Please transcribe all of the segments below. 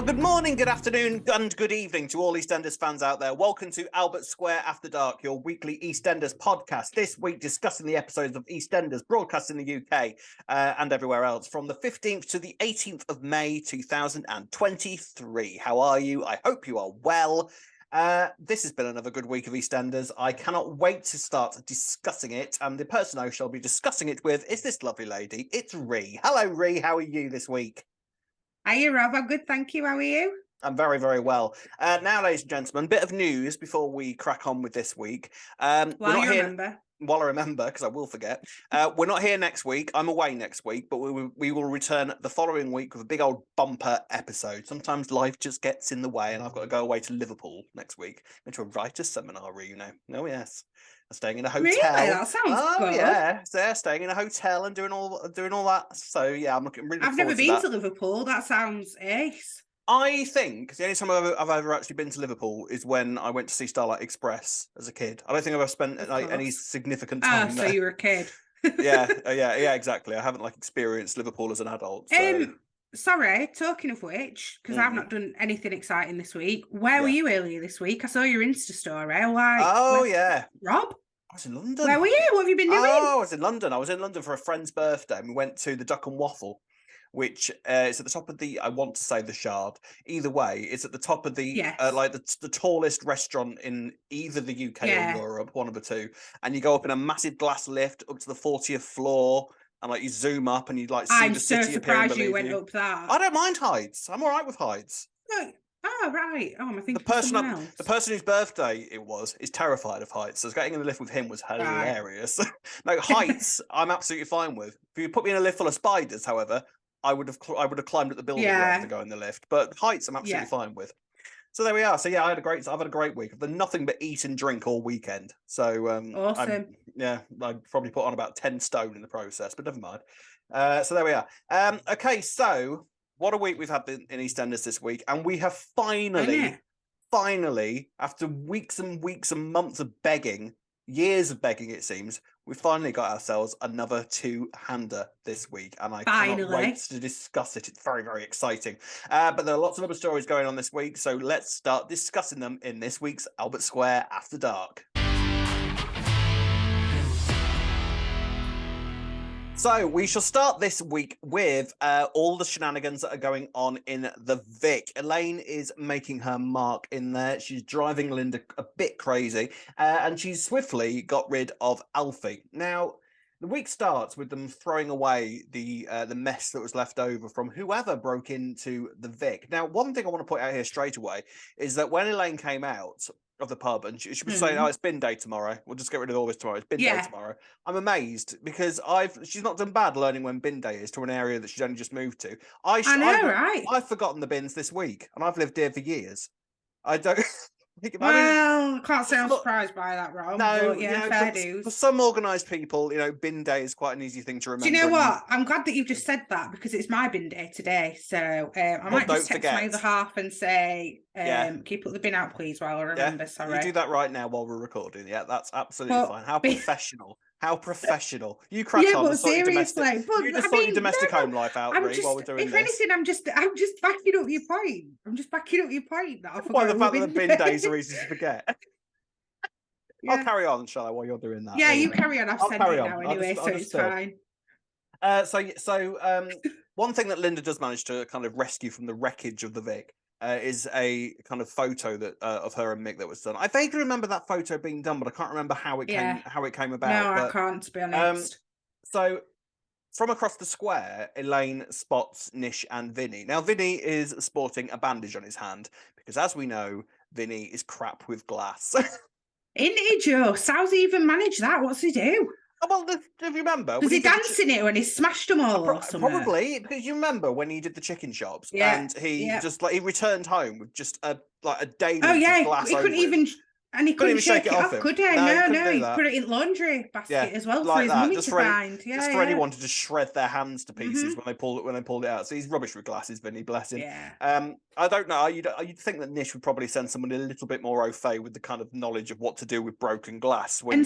Well, good morning, good afternoon, and good evening to all EastEnders fans out there. Welcome to Albert Square After Dark, your weekly EastEnders podcast. This week, discussing the episodes of EastEnders broadcast in the UK and everywhere else from the 15th to the 18th of May 2023. How are you? I hope you are well. This has been another good week of EastEnders. I cannot wait to start discussing it, and the person I shall be discussing it with is this lovely lady. It's Ree. Hello, Ree. How are you this week? Hiya, Rob. I'm good, thank you. How are you? I'm very, very well. Now, ladies and gentlemen, bit of news before we crack on with this week. While I remember, because I will forget. We're not here next week. I'm away next week, but we will return the following week with a big old bumper episode. Sometimes life just gets in the way, and I've got to go away to Liverpool next week. Into a writer's seminar, Oh, yes. I'm staying in a hotel. Really? That sounds good. Yeah, so yeah, staying in a hotel and doing all that. So yeah, I'm looking really. I've never been to Liverpool. That sounds ace. I think the only time I've ever actually been to Liverpool is when I went to see Starlight Express as a kid. I don't think I've ever spent any significant time there. So you were a kid. yeah, exactly. I haven't experienced Liverpool as an adult. So. Sorry, talking of which, because I've not done anything exciting this week. Where were you earlier this week? I saw your Insta story. Yeah. Rob? I was in London. Where were you? What have you been doing? Oh, I was in London for a friend's birthday, and we went to the Duck and Waffle, which is at the top of I want to say the Shard. Either way, it's at the top of the the tallest restaurant in either the UK or Europe, one of the two. And you go up in a massive glass lift up to the 40th floor. And you zoom up and you see I'm the city. I'm so surprised you went up that. I don't mind heights. I'm all right with heights. No. Oh, right. Oh, I think the person whose birthday it was is terrified of heights. So getting in the lift with him was hilarious. Right. Heights, I'm absolutely fine with. If you put me in a lift full of spiders, however, I would have climbed up the building rather than go in the lift. But heights, I'm absolutely fine with. So there we are. So yeah, I've had a great week. I've done nothing but eat and drink all weekend. So awesome. I probably put on about 10 stone in the process, but never mind. So there we are. Okay, so what a week we've had in EastEnders this week, and we have finally, after weeks and weeks and months of begging, years of begging, it seems, we finally got ourselves another two-hander this week, and I cannot wait to discuss it. It's very, very exciting. But there are lots of other stories going on this week, so let's start discussing them in this week's Albert Square After Dark. So we shall start this week with all the shenanigans that are going on in the Vic. Elaine is making her mark in there. She's driving Linda a bit crazy, and she's swiftly got rid of Alfie. Now, the week starts with them throwing away the mess that was left over from whoever broke into the Vic. Now, one thing I want to point out here straight away is that when Elaine came out of the pub and she was saying, "Oh, it's bin day tomorrow. We'll just get rid of all this tomorrow. It's bin day tomorrow." I'm amazed because she's not done bad learning when bin day is to an area that she's only just moved to. I know, right? I've forgotten the bins this week, and I've lived here for years. I don't. I can't say I'm surprised by that, Rob. No, but fair dues. For some organised people, bin day is quite an easy thing to remember. Do you know what? I'm glad that you've just said that because it's my bin day today. So I might just text my other half and say, keep the bin out, please, while I remember. Sorry. You do that right now while we're recording. Yeah, that's absolutely fine. How professional. How professional. You crack on. But seriously. You just sort your domestic home life out, Ree, while we're doing this. If anything, I'm just backing up your point. Why the fact that the bin days are easy to forget. I'll carry on, shall I, while you're doing that? Yeah, you carry on. I've said it now anyway, so it's fine. So one thing that Linda does manage to kind of rescue from the wreckage of the Vic is a kind of photo that of her and Mick that was done. I vaguely remember that photo being done, but I can't remember how it came about. No, I can't, to be honest. So from across the square, Elaine spots Nish and Vinny. Now, Vinny is sporting a bandage on his hand because, as we know, Vinny is crap with glass. Isn't he just? How's he even manage that? What's he do? Oh, well, if you remember... Was he dancing it when he smashed them all or something? Probably, because you remember when he did the chicken shops and he just, he returned home with just a daily glass he couldn't even And he couldn't shake it off, could he? No, he put it in laundry basket as well for his mummy to find. Just for anyone to just shred their hands to pieces when they pulled it out. So he's rubbish with glasses, Vinny, bless him. Yeah. I don't know. You'd think that Nish would probably send someone a little bit more au fait with the kind of knowledge of what to do with broken glass. Someone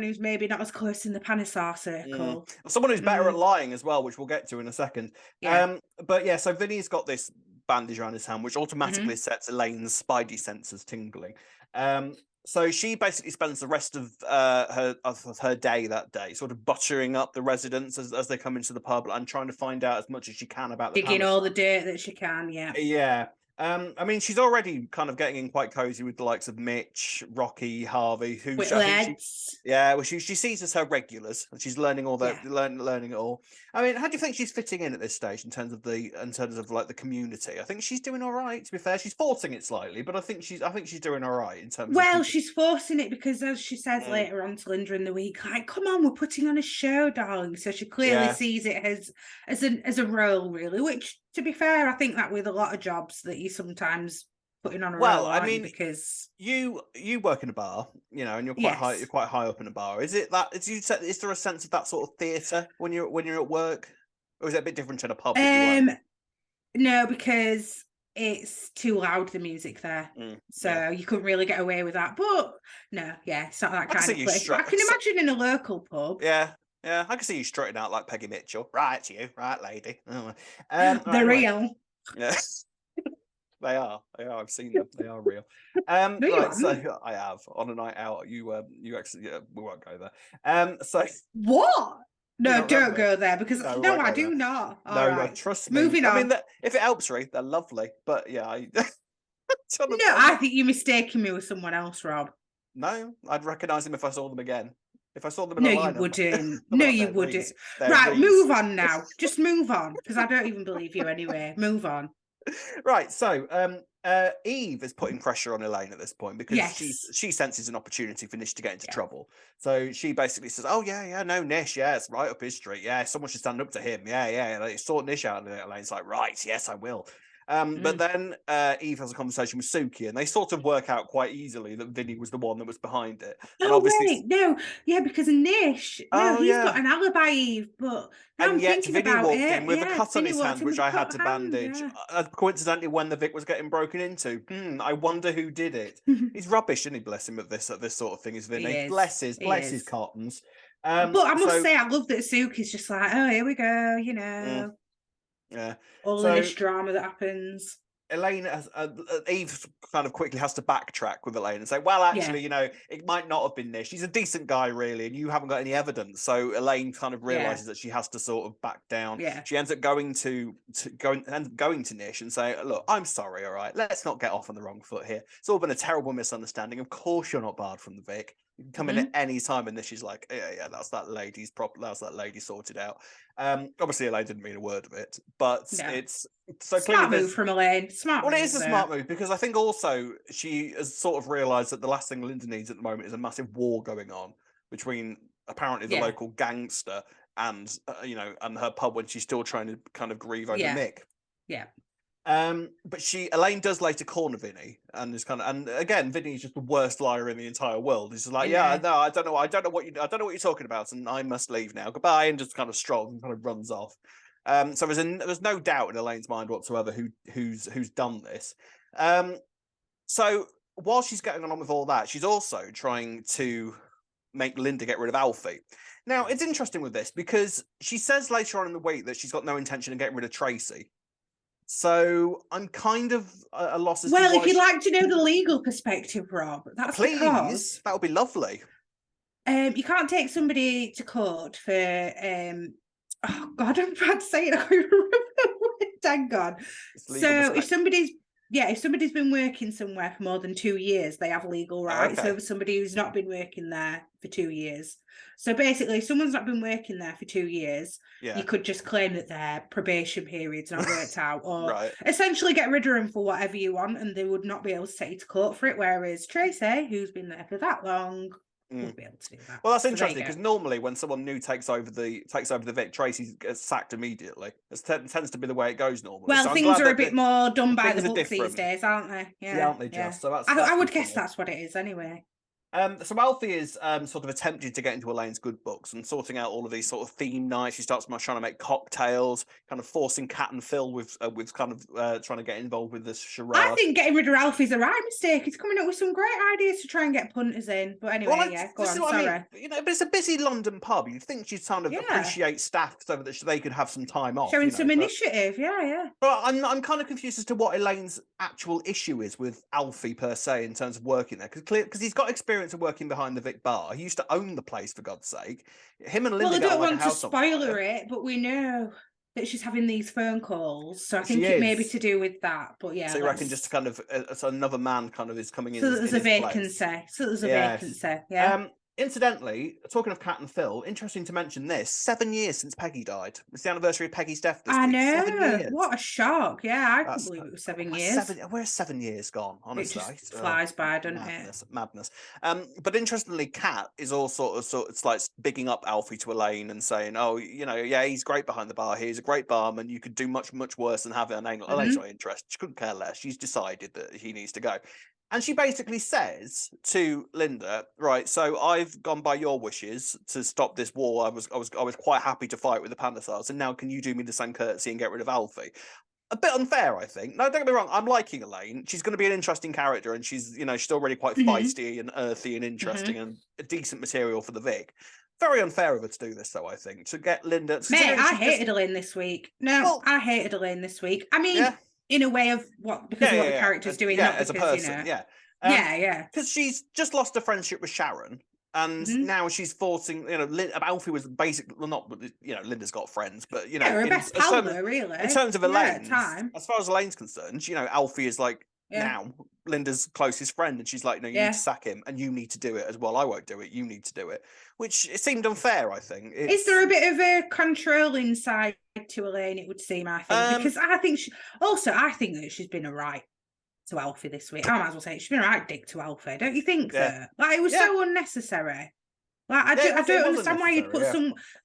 who's maybe not as close in the Panisar circle. Someone who's better at lying as well, which we'll get to in a second. Yeah. But yeah, so Vinny's got this bandage around his hand, which automatically sets Elaine's spidey sensors tingling. So she basically spends the rest of her day that day sort of buttering up the residents as they come into the pub and trying to find out as much as she can about the digging all the dirt that she can. Yeah. I mean, she's already kind of getting in quite cozy with the likes of Mitch, Rocky, Harvey, who she sees as her regulars, and she's learning all that, learning it all. I mean, how do you think she's fitting in at this stage in terms of like the community? I think she's doing all right. To be fair, she's forcing it slightly, but I think she's doing all right in terms. Well, she's forcing it because, as she says later on to Linda in the week, like, "Come on, we're putting on a show, darling." So she clearly sees it as a role, really. Which, to be fair, I think that with a lot of jobs that you sometimes putting on a role. I mean, because you work in a bar, and you're quite high. You're quite high up in a bar. Is it that? Is there a sense of that sort of theatre when you're at work, or is it a bit different in a pub? No, because it's too loud, the music there, so you couldn't really get away with that. But no, it's not that kind of place. I can imagine in a local pub. Yeah, I can see you strutting out like Peggy Mitchell. Right, you, right, lady. They're real. Yes. They are. I've seen them. They are real. Right, so I have on a night out. You actually, we won't go there. So what? No, don't go there because no, I do not. All right. Trust me. Moving on. I mean, if it helps, they're lovely. But yeah, I think you're mistaking me with someone else, Rob. No, I'd recognise them if I saw them again. If I saw them in a lineup. You wouldn't. No, you wouldn't. Right, move on now. Just move on, because I don't even believe you anyway. Move on. Right, so Eve is putting pressure on Elaine at this point because she senses an opportunity for Nish to get into trouble. So she basically says, "Oh no, Nish, it's right up his street. Yeah, someone should stand up to him. Like, sort Nish out." And Elaine's like, "Right, yes, I will." But then Eve has a conversation with Suki, and they sort of work out quite easily that Vinny was the one that was behind it. And obviously, because Nish, he's got an alibi, Eve, but and yet Vinny walked in with a cut on his hand, which I had to bandage. Coincidentally, when the Vic was getting broken into, I wonder who did it. He's rubbish, isn't he? Bless him at this sort of thing. Is Vinny? Bless his cottons. But I must say, I love that Suki's just like, "Oh, here we go," Yeah. All this drama that happens. Elaine, Eve kind of quickly has to backtrack with Elaine and say, "Well, actually, it might not have been Nish. He's a decent guy, really, and you haven't got any evidence." So Elaine kind of realizes that she has to sort of back down. Yeah. She ends up going to Nish and say, "Look, I'm sorry. All right, let's not get off on the wrong foot here. It's all been a terrible misunderstanding. Of course, you're not barred from the Vic. You can come in at any time." And Nish is like, "Yeah, that's that lady's problem. That's that lady sorted out." Obviously, Elaine didn't mean a word of it, but it's so smart move from Elaine. Smart. Well, it is a smart move because I think also she has sort of realised that the last thing Linda needs at the moment is a massive war going on between apparently the local gangster and and her pub when she's still trying to kind of grieve over Mick. Yeah. But Elaine does later corner Vinny and is and again, Vinny is just the worst liar in the entire world. He's just like, no, I don't know what you're talking about, and I must leave now. Goodbye, and just kind of strolls and kind of runs off. So there's no doubt in Elaine's mind whatsoever who's done this. So while she's getting on with all that, she's also trying to make Linda get rid of Alfie. Now, it's interesting with this because she says later on in the week that she's got no intention of getting rid of Tracy. So I'm kind of a loss as to if you'd like to know the legal perspective, Rob, that's please. That would be lovely. You can't take somebody to court for oh God, I'm about to say it. I can't remember. Thank God. So if somebody's been working somewhere for more than 2 years, they have legal rights over somebody who's not been working there for 2 years. So basically, if someone's not been working there for 2 years, you could just claim that their probation period's not worked out, or essentially get rid of them for whatever you want, and they would not be able to take you to court for it. Whereas Tracy, who's been there for that long, would be able to do that. Well, that's So interesting because normally when someone new takes over the Vic, Tracy gets sacked immediately. It tends to be the way it goes normally. Well, so things are a bit more done by the book these different. days, aren't they? Yeah, aren't they just? So that's I would good to guess know. that's what it is anyway. So Alfie is sort of attempting to get into Elaine's good books and sorting out all of these sort of theme nights. She starts trying to make cocktails, kind of forcing Kat and Phil with kind of trying to get involved with this charade. I think getting rid of Ralph is a right mistake. He's coming up with some great ideas to try and get punters in. But anyway, go on. Sorry. I mean, but it's a busy London pub. You'd think she'd kind of appreciate staff so that they could have some time off. Showing some initiative, yeah. But I'm kind of confused as to what Elaine's actual issue is with Alfie per se in terms of working there, because he's got experience of working behind the Vic bar. He used to own the place, for God's sake. Him and Linda. Well, I don't want to spoiler it, but we know that she's having these phone calls, so I think it may be to do with that. But yeah, so you reckon just kind of so another man kind of is coming in. So there's a vacancy. Yeah. Incidentally, talking of Kat and Phil, interesting to mention this: 7 years since Peggy died. It's the anniversary of Peggy's death this week. I know. 7 years. What a shock! Yeah, I couldn't believe it was 7 years. Where's 7 years gone? Honestly, it just flies by, doesn't it? Madness. But interestingly, Kat is all sort of it's like bigging up Alfie to Elaine and saying, "Oh, he's great behind the bar. He's a great barman. You could do much worse than have it." Elaine's not interested. She couldn't care less. She's decided that he needs to go. And she basically says to Linda, right, so I've gone by your wishes to stop this war. I was quite happy to fight with the Panthers, and now can you do me the same courtesy and get rid of Alfie? A bit unfair, I think. No, don't get me wrong. I'm liking Elaine. She's going to be an interesting character, and she's already quite feisty and earthy and interesting and a decent material for the Vic. Very unfair of her to do this, though, I think, to get Linda. Mate, I hated Elaine this week. I hated Elaine this week. I mean. Yeah. In a way of because of what the character's doing, not because, as a person, because she's just lost a friendship with Sharon, and now she's forcing. Alfie was basically Linda's got friends, but her best pal, really. In terms of Elaine, as far as Elaine's concerned, Alfie is like now Linda's closest friend, and she's like, no, you need to sack him, and you need to do it as well. I won't do it. You need to do it, which it seemed unfair. I think. Is there a bit of a controlling side to Elaine? It would seem, I think, because I think that she's been a right to Alfie this week. I might as well say she's been a right dick to Alfie. Don't you think? That it was so unnecessary. Like I don't understand why you'd put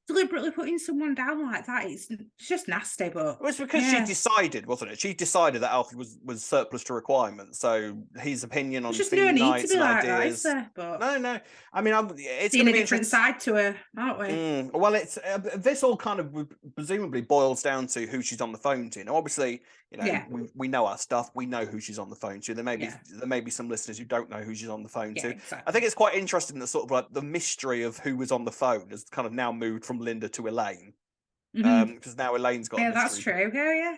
deliberately putting someone down like that. It's just nasty. But it's because she decided, wasn't it? She decided that Alfie was surplus to requirements. So his opinion on theme nights and ideas. But no. I mean, it's seeing a different side to her, aren't we? Well, it's this all kind of presumably boils down to who she's on the phone to. Now, obviously, we know our stuff. We know who she's on the phone to. There may be some listeners who don't know who she's on the phone to. Exactly. I think it's quite interesting that sort of like the mystery of who was on the phone has kind of now moved from Linda to Elaine, because now Elaine's got. Yeah, that's true. Yeah.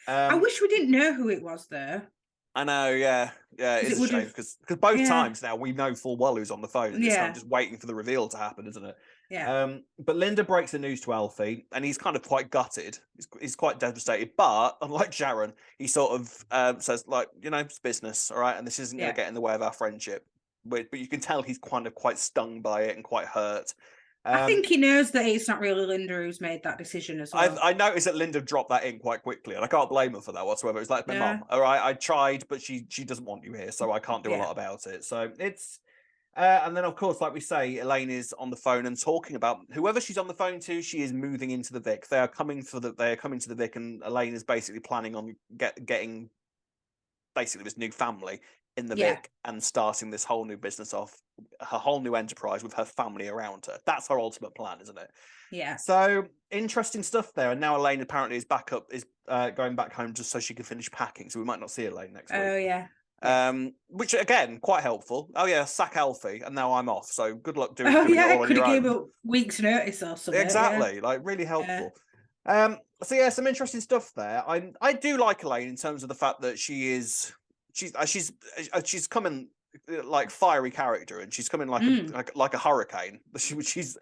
I wish we didn't know who it was though. I know. Yeah. It's a shame because both times now we know full well who's on the phone. And it's kind of just waiting for the reveal to happen, isn't it? Yeah. But Linda breaks the news to Alfie, and he's kind of quite gutted. He's quite devastated. But unlike Sharon, he sort of says, like, it's business, all right, and this isn't going to get in the way of our friendship. But you can tell he's kind of quite stung by it and quite hurt. I think he knows that it's not really Linda who's made that decision as well. I noticed that Linda dropped that in quite quickly, and I can't blame her for that whatsoever. It's like my mum. All right, I tried, but she doesn't want you here, so I can't do a lot about it. So it's and then of course, like we say, Elaine is on the phone and talking about whoever she's on the phone to. She is moving into the Vic. They are coming to the Vic, and Elaine is basically planning on getting basically this new family in the Vic and starting this whole new business off, her whole new enterprise with her family around her. That's her ultimate plan, isn't it? Yeah. So interesting stuff there. And now Elaine apparently is going back home just so she can finish packing. So we might not see Elaine next week. Oh yeah. Which again, quite helpful. Oh yeah, sack Alfie, and now I'm off. So good luck doing. Oh yeah, could have given a week's notice or something. Exactly, like really helpful. So yeah, some interesting stuff there. I do like Elaine in terms of the fact that she's coming like fiery character, and she's coming like a hurricane. She's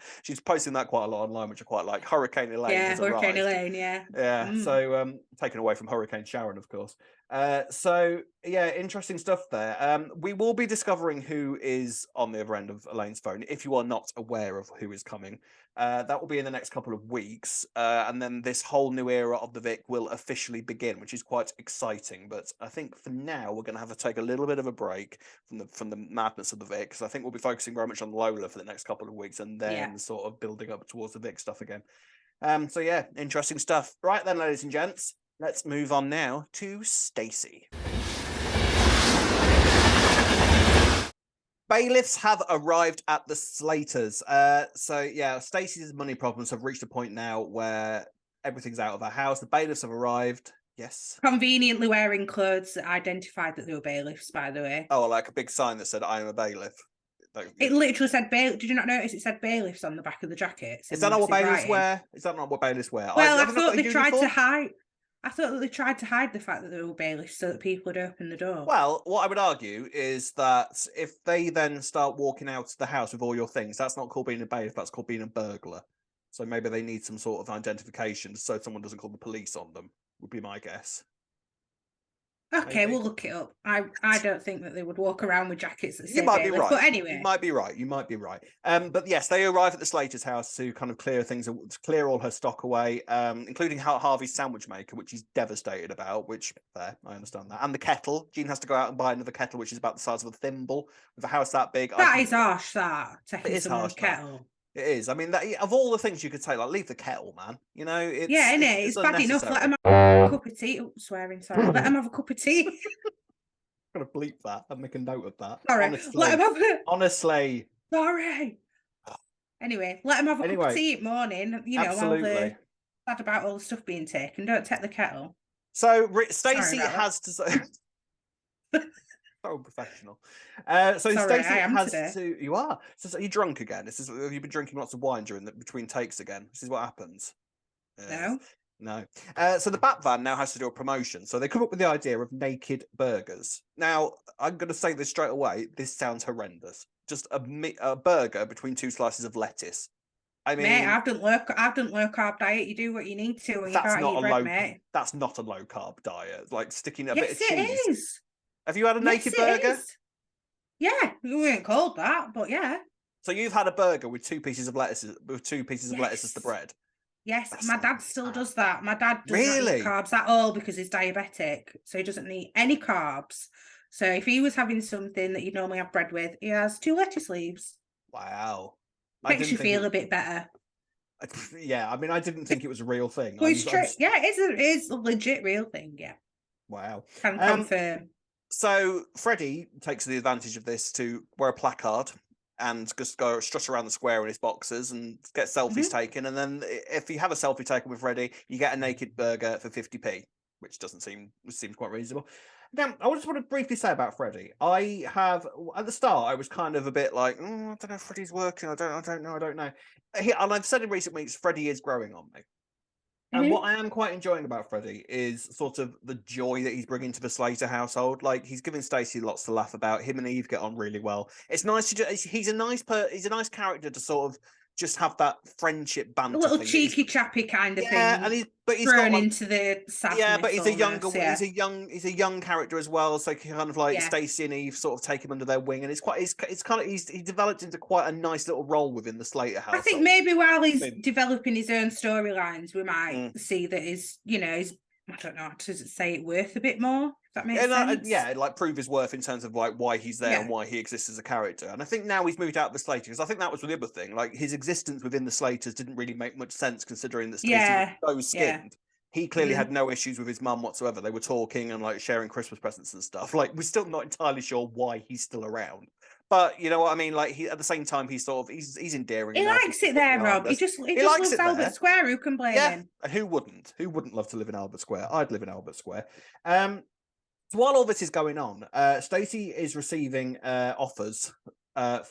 posting that quite a lot online, which I quite like. Hurricane Elaine. Yeah, Hurricane Elaine. Yeah. Yeah. So taken away from Hurricane Sharon, of course. So yeah, interesting stuff there. We will be discovering who is on the other end of Elaine's phone if you are not aware of who is coming. That will be in the next couple of weeks, and then this whole new era of the Vic will officially begin, which is quite exciting. But I think for now we're going to have to take a little bit of a break from the madness of the Vic, because I think we'll be focusing very much on Lola for the next couple of weeks, and then sort of building up towards the Vic stuff again. So yeah, interesting stuff. Right then, ladies and gents, let's move on now to Stacey. Bailiffs have arrived at the Slaters. So yeah, Stacey's money problems have reached a point now where everything's out of her house. The bailiffs have arrived. Yes. Conveniently wearing clothes that identified that they were bailiffs, by the way. Oh, like a big sign that said, "I am a bailiff." It literally said bailiff. Did you not notice it said bailiffs on the back of the jacket? Is that not what bailiffs wear? Is that not what bailiffs wear? Well, I thought they tried to hide. I thought that they tried to hide the fact that they were bailiffs so that people would open the door. Well, what I would argue is that if they then start walking out of the house with all your things, that's not called being a bailiff, that's called being a burglar. So maybe they need some sort of identification so someone doesn't call the police on them, would be my guess. Okay, maybe. We'll look it up. I don't think that they would walk around with jackets that say you might bailiff, be right. But anyway. You might be right. You might be right. But yes, they arrive at the Slater's house to kind of clear things, to clear all her stock away, including Harvey's sandwich maker, which he's devastated about, which, I understand that. And the kettle. Jean has to go out and buy another kettle, which is about the size of a thimble. With a house that big. That is harsh, that. Taking someone's kettle. It is. I mean, of all the things you could say, like, leave the kettle, man. You know, it's... Yeah, innit? It's bad enough. Let them have a cup of tea. Oh, swearing, sorry. Let them have a cup of tea. I'm going to bleep that and make a note of that. Sorry. Honestly. Let them have a... Honestly. Sorry. Anyway, let them have a cup of tea at morning, you know, absolutely. While they're sad about all the stuff being taken. Don't take the kettle. So, Stacey has to say... So professional. So Stacey has to. You are. So, are you drunk again? Have you been drinking lots of wine between takes again? This is what happens. No. So the Bat Van now has to do a promotion. So they come up with the idea of naked burgers. Now I'm going to say this straight away. This sounds horrendous. Just a burger between two slices of lettuce. I mean, mate, I've done low carb diet. You do what you need to, and you can't eat bread, mate. That's not a low carb diet. Like sticking a yes, bit of cheese. It is. Have you had a naked burger? Is. Yeah, we ain't called that, but yeah. So you've had a burger with two pieces of lettuce, as the bread. Yes, my dad still does that. My dad doesn't eat carbs at all because he's diabetic, so he doesn't eat any carbs. So if he was having something that you'd normally have bread with, he has 2 lettuce leaves. Wow, makes you feel a bit better. Yeah, I mean, I didn't think it was a real thing. Well, yeah, it is a legit real thing. Yeah. Wow. Can confirm. So Freddie takes the advantage of this to wear a placard and just go strut around the square in his boxers and get selfies taken. And then if you have a selfie taken with Freddie, you get a naked burger for 50p, which seems quite reasonable. Now, I just want to briefly say about Freddie. I have, at the start, I was kind of a bit like, I don't know if Freddie's working. I don't know. And I've said in recent weeks, Freddie is growing on me. And what I am quite enjoying about Freddie is sort of the joy that he's bringing to the Slater household. Like, he's giving Stacey lots to laugh about. Him and Eve get on really well. It's nice he's a nice character to sort of just have that friendship banter. A little cheeky chappy kind of thing. Yeah, and he's thrown into the sadness. Yeah, but he's a young character as well. So kind of like Stacey and Eve sort of take him under their wing, and he developed into quite a nice little role within the Slater household. I think maybe while he's developing his own storylines, we might see that his I don't know, does it say it worth a bit more? That makes sense. Like prove his worth in terms of like why he's there and why he exists as a character. And I think now he's moved out of the Slaters, because I think that was the other thing. Like his existence within the Slaters didn't really make much sense considering that Stacey was so skinned. He clearly had no issues with his mum whatsoever. They were talking and like sharing Christmas presents and stuff. Like we're still not entirely sure why he's still around. But you know what I mean? Like at the same time, he's endearing. He likes it there, Rob. He just loves Albert Square. Who can blame him? And who wouldn't? Who wouldn't love to live in Albert Square? I'd live in Albert Square. So while all this is going on, Stacey is receiving offers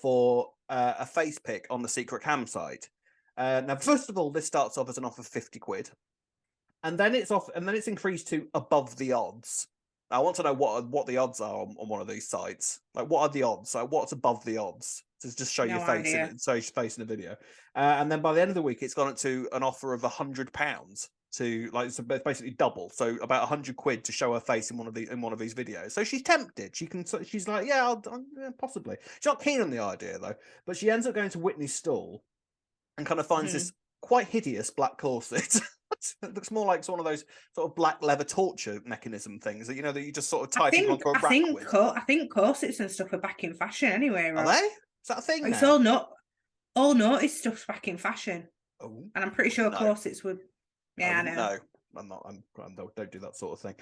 for a face pick on the secret campsite. Now, first of all, this starts off as an offer of 50 quid, and then it's increased to above the odds. I want to know what the odds are on one of these sites. Like, what are the odds? Like, what's above the odds? To just show your face in a video. And then by the end of the week, it's gone up to an offer of £100 to like, so basically double, so about 100 quid to show her face in one of these videos. So she's tempted. She's like, yeah, possibly. She's not keen on the idea though, but she ends up going to Whitney's stall and kind of finds this quite hideous black corset. It looks more like one of those sort of black leather torture mechanism things that, you know, that you just sort of tie people onto a rack with. I think corsets and stuff are back in fashion anyway, Rob. Are they? Is that a thing It's now? all naughty stuff's back in fashion. Oh, and I'm pretty sure corsets would. Yeah, I know. No, I'm not. Don't do that sort of thing.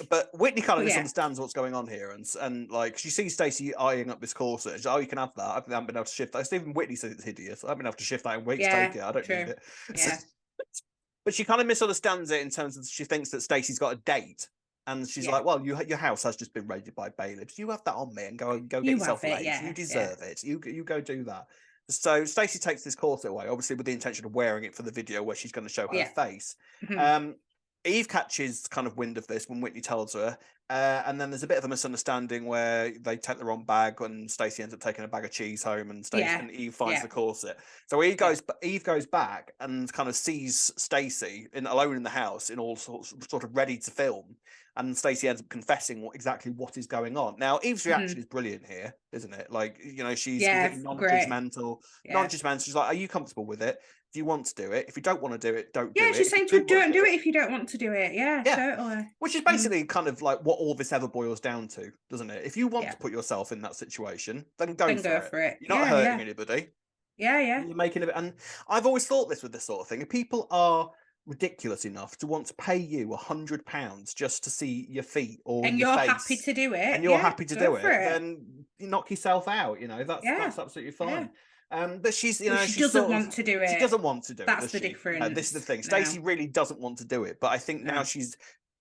But Whitney kind of misunderstands what's going on here, and like she sees Stacey eyeing up this corset. She's like, oh, you can have that. I haven't been able to shift that. Even Whitney says it's hideous. I haven't been able to shift that in weeks. Take it. I don't need it. Yeah. But she kind of misunderstands it in terms of she thinks that Stacey's got a date. And she's like, well, your house has just been raided by bailiffs. You have that on me and go get yourself laid. You deserve it. You go do that. So Stacey takes this corset away, obviously with the intention of wearing it for the video where she's going to show her face. Eve catches kind of wind of this when Whitney tells her, and then there's a bit of a misunderstanding where they take the wrong bag, and Stacey ends up taking a bag of cheese home, and and Eve finds the corset. So Eve goes back and kind of sees Stacey alone in the house, in all sorts sort of ready to film. And Stacey ends up confessing exactly what is going on. Now, Eve's reaction is brilliant here, isn't it? Like, you know, she's completely non-judgmental. Non-judgmental. She's like, are you comfortable with it? Do you want to do it? If you don't want to do it, don't do it. Yeah, she's saying don't do it if you don't want to do it. Yeah, totally. Which is basically kind of like what all this ever boils down to, doesn't it? If you want to put yourself in that situation, then go for it. You're not hurting anybody. Yeah. You're making it. And I've always thought this with this sort of thing. If people are ridiculous enough to want to pay you £100 just to see your feet or and your you're face, happy to do it, and you're happy to do it, then you knock yourself out. You know, that's absolutely fine. But she's, you know, she doesn't want to do it. She doesn't want to do it. That's the difference. This is the thing. Stacey really doesn't want to do it, but I think now she's,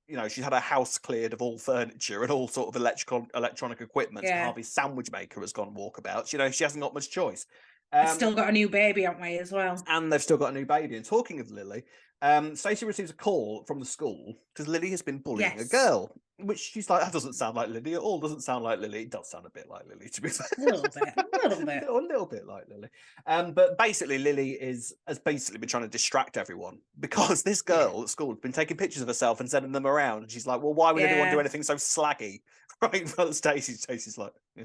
you know, she's had her house cleared of all furniture and all sort of electronic equipment. Harvey's sandwich maker has gone walkabout. You know, she hasn't got much choice. They've still got a new baby, haven't we, as well? And they've still got a new baby. And talking of Lily, Stacey receives a call from the school because Lily has been bullying a girl, which she's like, that doesn't sound like Lily at all. Doesn't sound like Lily. It does sound a bit like Lily, to be fair. A little bit. A little bit like Lily. But basically, Lily has basically been trying to distract everyone because this girl at school has been taking pictures of herself and sending them around. And she's like, well, why would anyone do anything so slaggy? Right in front of Stacey's like, why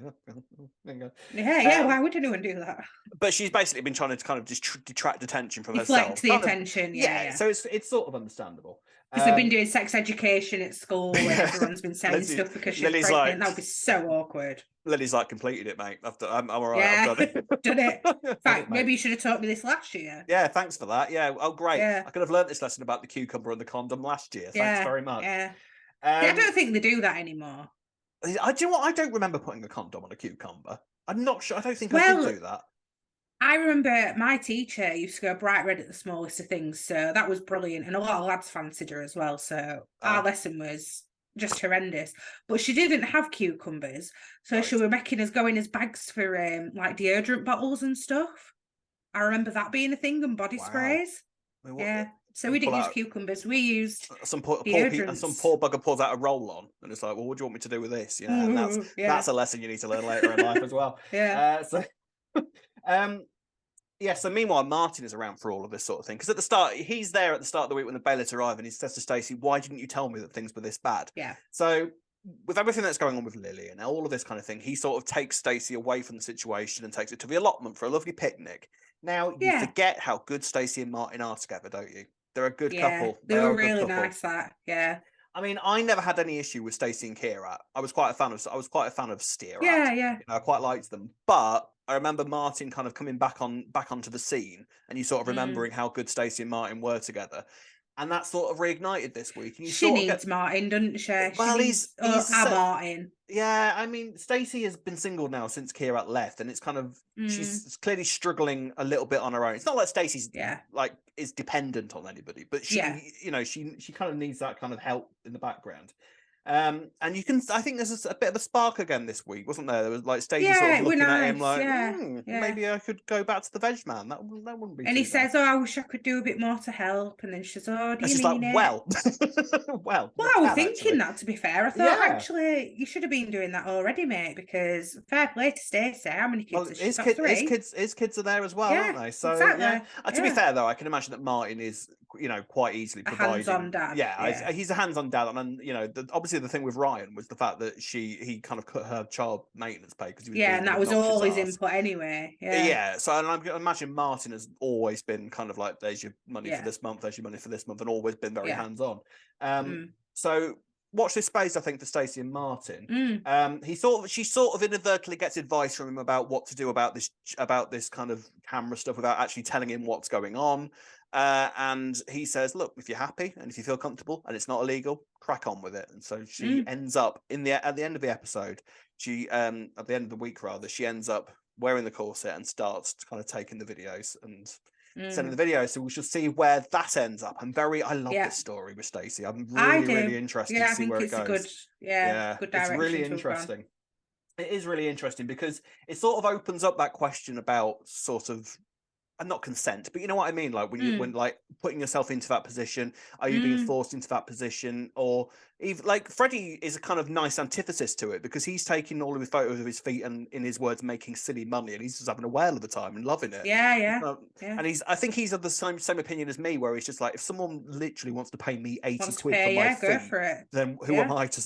would anyone do that? But she's basically been trying to kind of detract attention from herself. The attention, So it's sort of understandable. Because they've been doing sex education at school where everyone's been selling stuff because she's pregnant. Like, that would be so awkward. Lily's like, completed it, mate. I'm all right. Yeah, I've done it. Done it. In fact, maybe you should have taught me this last year. Yeah, thanks for that. Yeah, oh, great. Yeah. I could have learnt this lesson about the cucumber and the condom last year. Thanks very much. Yeah. I don't think they do that anymore. Do you know what? I don't remember putting a condom on a cucumber. I'm not sure. I don't think I did do that. I remember my teacher used to go bright red at the smallest of things, so that was brilliant. And a lot of lads fancied her as well, so our lesson was just horrendous. But she didn't have cucumbers, so she were making us go in as bags for like deodorant bottles and stuff. I remember that being a thing, and body sprays. I mean, so we didn't use cucumbers. We used some poor bugger pulls out a roll on, and it's like, well, what do you want me to do with this? Yeah, and that's a lesson you need to learn later in life as well. So meanwhile, Martin is around for all of this sort of thing because at the start, he's there at the start of the week when the bailiffs arrive, and he says to Stacey, "Why didn't you tell me that things were this bad?" Yeah. So with everything that's going on with Lily and all of this kind of thing, he sort of takes Stacey away from the situation and takes it to the allotment for a lovely picnic. Now you forget how good Stacey and Martin are together, don't you? They're a good couple. They were really nice. I mean, I never had any issue with Stacey and Kira. I was quite a fan of Steer. Yeah. You know, I quite liked them, but I remember Martin kind of coming back onto the scene, and you sort of remembering how good Stacey and Martin were together. And that sort of reignited this week. And she needs Martin, doesn't she? Well, he's Martin. Yeah, I mean, Stacey has been single now since Kira left, and it's kind of she's clearly struggling a little bit on her own. It's not like Stacey's like is dependent on anybody, but she, you know, she kind of needs that kind of help in the background. And you can, I think there's a bit of a spark again this week, wasn't there? There was like Stacey sort of looking at him like, maybe I could go back to the veg man. That wouldn't be. And he says, "Oh, I wish I could do a bit more to help." And then she says, "Oh, do you mean it?" Well, I was thinking that. To be fair, I thought actually you should have been doing that already, mate. Because fair play to Stacey. How many kids? His kids are there as well, aren't they? So to be fair though, I can imagine that Martin is quite easily providing. Hands-on dad. Yeah, he's a hands-on dad, and obviously the thing with Ryan was the fact that he kind of cut her child maintenance pay because he was and that was all his input anyway. Yeah. So and I imagine Martin has always been kind of like, there's your money for this month, there's your money for this month, and always been very hands-on. So watch this space, I think, for Stacey and Martin. She sort of inadvertently gets advice from him about what to do about this kind of camera stuff without actually telling him what's going on. And he says, look, if you're happy and if you feel comfortable and it's not illegal, crack on with it. And so she ends up at the end of the episode, at the end of the week rather, she ends up wearing the corset and starts kind of taking the videos and sending the video, so we shall see where that ends up. I love this story with Stacey. I'm really interested to see where it goes. Good direction. It's really interesting. It is really interesting because it sort of opens up that question about sort of, and not consent, but you know what I mean? Like when like putting yourself into that position, are you being forced into that position? Or even like Freddie is a kind of nice antithesis to it because he's taking all of his photos of his feet and, in his words, making silly money, and he's just having a whale of the time and loving it. And I think he's of the same opinion as me, where he's just like, if someone literally wants to pay me 80 quid for my feet, go for it. Then who am I to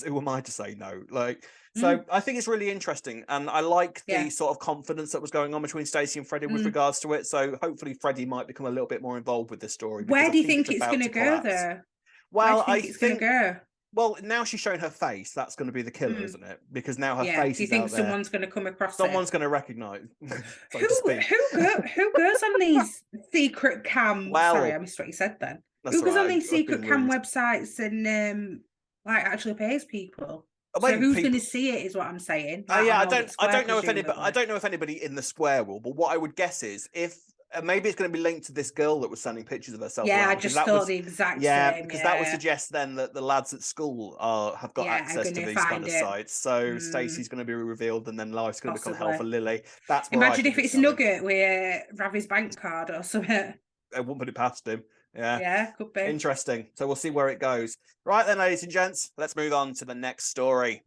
say no? Like, so I think it's really interesting, and I like the sort of confidence that was going on between Stacey and Freddie with regards to it. So hopefully Freddie might become a little bit more involved with this story. Where do you think it's going to go, though? Well, I think it's going to go. Well, now she's showing her face. That's going to be the killer, isn't it? Because now her face is out there. Do you think someone's going to come across? Someone's going to recognise. Who goes on these secret cam? Well, sorry, I missed what you said then. Who goes on these secret cam websites and like actually pays people? So who's going to see it is what I'm saying. Like, I don't know if anybody in the square will, but what I would guess is if maybe it's going to be linked to this girl that was sending pictures of herself. Yeah, I just thought the exact same. Because that would suggest then that the lads at school have got access to these kind of sites. So Stacey's going to be revealed, and then life's going to become hell for Lily. That's imagine if it's Nugget with Ravi's bank card or something. I wouldn't put it past him. Yeah, could be. Interesting. So we'll see where it goes. Right then, ladies and gents, let's move on to the next story.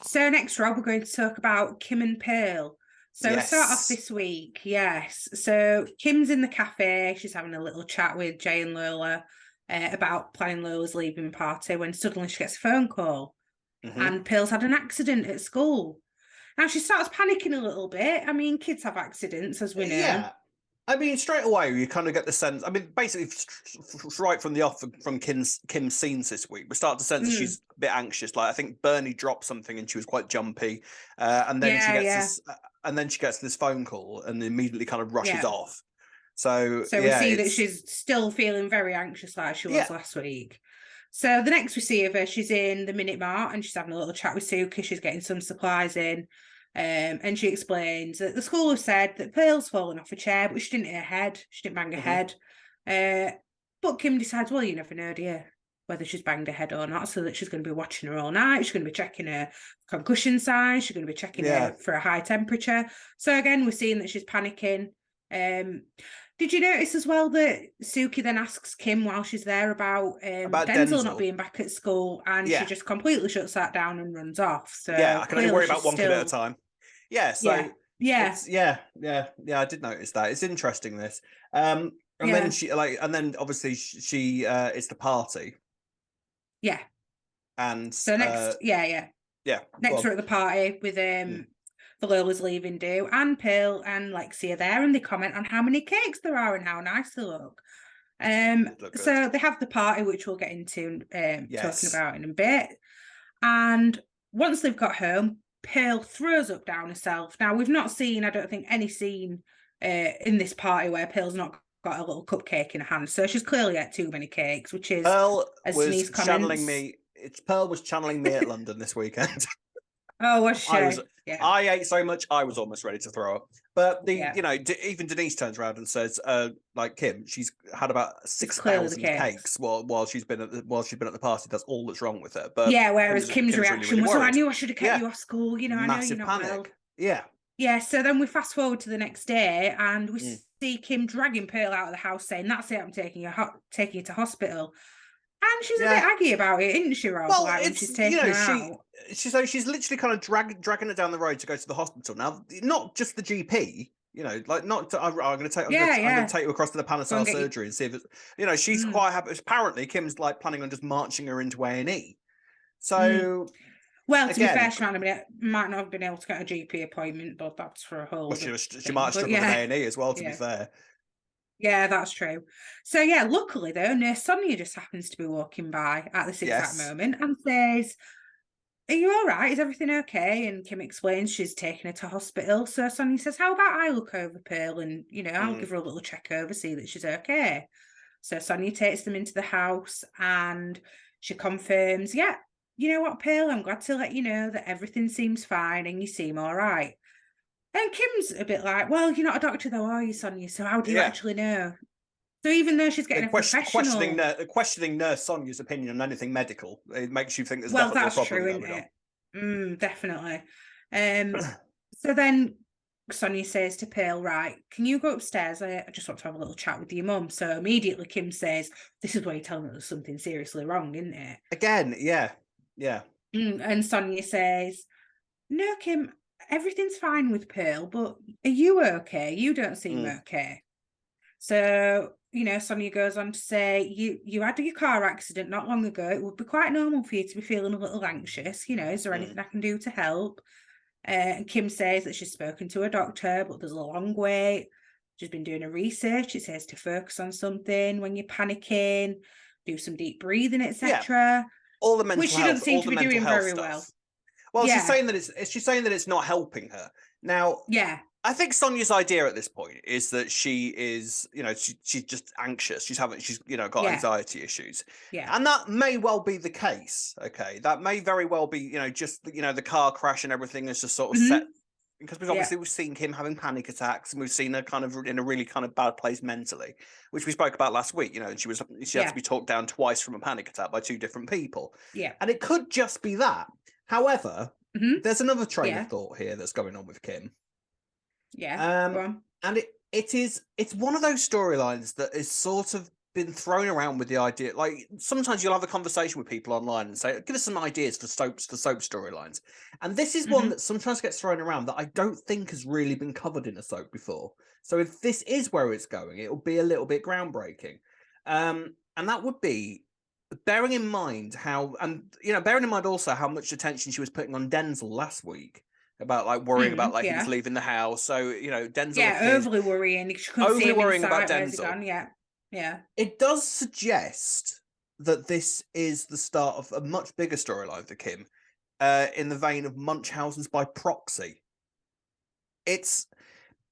So next, Rob, we're going to talk about Kim and Pearl. So we'll start off this week. Yes. So Kim's in the cafe. She's having a little chat with Jay and Lola about planning Lola's leaving party when suddenly she gets a phone call. And Pearl's had an accident at school. Now she starts panicking a little bit. I mean, kids have accidents, as we know. Yeah. I mean, straight away, you kind of get the sense. I mean, basically, right from the off from Kim's scenes this week, we start to sense that she's a bit anxious. Like, I think Bernie dropped something and she was quite jumpy, and then she gets this phone call and immediately kind of rushes off. So we see that she's still feeling very anxious, like she was last week. So the next we see of her, she's in the Minute Mart and she's having a little chat with Suki. She's getting some supplies in. And she explains that the school has said that Pearl's fallen off a chair, but she didn't hit her head. She didn't bang her head. But Kim decides, well, you never know, do you, whether she's banged her head or not, so that she's going to be watching her all night. She's going to be checking her concussion signs. She's going to be checking her for a high temperature. So again, we're seeing that she's panicking. Did you notice as well that Suki then asks Kim while she's there about Denzel not being back at school, and she just completely shuts that down and runs off. So I can only worry about one kid at a time. Yeah, so I did notice that. It's interesting this. And then then obviously she it's the party. Yeah. And so next next we're at the party with the Lola's leaving do, and Pearl and Lexi are there, and they comment on how many cakes there are and how nice they look. So they have the party, which we'll get into talking about in a bit. And once they've got home, Pearl throws up down herself. Now, we've not seen, I don't think, any scene in this party where Pearl's not got a little cupcake in her hand. So she's clearly ate too many cakes, which is Pearl was channeling me. Pearl was channeling me at London this weekend. Oh, was she? I ate so much I was almost ready to throw up. But even Denise turns around and says, like Kim, she's had about 6,000 cakes while she's been at the party. That's all that's wrong with her. But whereas Kim's reaction was, "Oh, I knew I should have kept you off school. I know you're not panic. well." Yeah. So then we fast forward to the next day, and we see Kim dragging Pearl out of the house, saying, "That's it, I'm taking you to hospital." And she's a bit aggy about it, isn't she, Rob? Well, when she's taking her out. She's literally kind of dragging her down the road to go to the hospital. Now, not just the GP, You know, like not. I'm going to take. I'm Yeah, going yeah. to take you across to the Go and Panosar get surgery and see if it's. You know, she's quite happy. Apparently, Kim's like planning on just marching her into A&E. So well, to be fair, again, she might not have been able to get a GP appointment, but that's for a whole well, other she thing. might have But struggled with yeah, A&E as well. To be yeah, fair, yeah, that's true. So yeah, luckily though, Nurse Sonia just happens to be walking by at this exact yes. moment and says, "Are you all right? Is everything okay?" And Kim explains she's taking her to hospital. So Sonia says, "How about I look over Pearl and, I'll give her a little check over, see that she's okay." So Sonia takes them into the house and she confirms, "Yeah, you know what, Pearl, I'm glad to let you know that everything seems fine and you seem all right." And Kim's a bit like, "Well, you're not a doctor though, are you, Sonia? So how do you Yeah. actually know?" So even though she's getting a professional... questioning Nurse Sonia's opinion on anything medical, it makes you think there's Well, definitely a that's problem true, isn't going on. it? Definitely. So then Sonia says to Pearl, "Right, can you go upstairs? I just want to have a little chat with your mum." So immediately Kim says, "This is where you're telling me there's something seriously wrong, isn't it?" Again, yeah. And Sonia says, "No, Kim, everything's fine with Pearl, but are you okay? You don't seem okay." So, Sonia goes on to say, you had your car accident not long ago. It would be quite normal for you to be feeling a little anxious. Is there anything I can do to help? And Kim says that she's spoken to a doctor, but there's a long wait. She's been doing a research. It says to focus on something when you're panicking, do some deep breathing, etc. All the Which mental she doesn't health, seem all to the be mental doing health very stuff. well. Well, Yeah. she's saying that it's not helping her. Now, yeah, I think Sonia's idea at this point is that she is, she's just anxious. She's got anxiety issues. Yeah. And that may well be the case. Okay. That may very well be, just, the car crash and everything is just sort of set, because we've seen Kim having panic attacks and we've seen her kind of in a really kind of bad place mentally, which we spoke about last week. She had to be talked down twice from a panic attack by two different people. Yeah. And it could just be that. However, there's another train of Yeah. thought here that's going on with Kim. Yeah. Go on. And it's one of those storylines that is sort of been thrown around with the idea. Like sometimes you'll have a conversation with people online and say, "Give us some ideas for soap storylines." And this is one that sometimes gets thrown around that I don't think has really been covered in a soap before. So if this is where it's going, it will be a little bit groundbreaking. And that would be bearing in mind bearing in mind also how much attention she was putting on Denzel last week about like worrying about like he was leaving the house. So Denzel, yeah, overly worrying. You couldn't see him in sight. Where's he gone? Yeah. It does suggest that this is the start of a much bigger storyline for Kim, in the vein of Munchausen's by proxy. If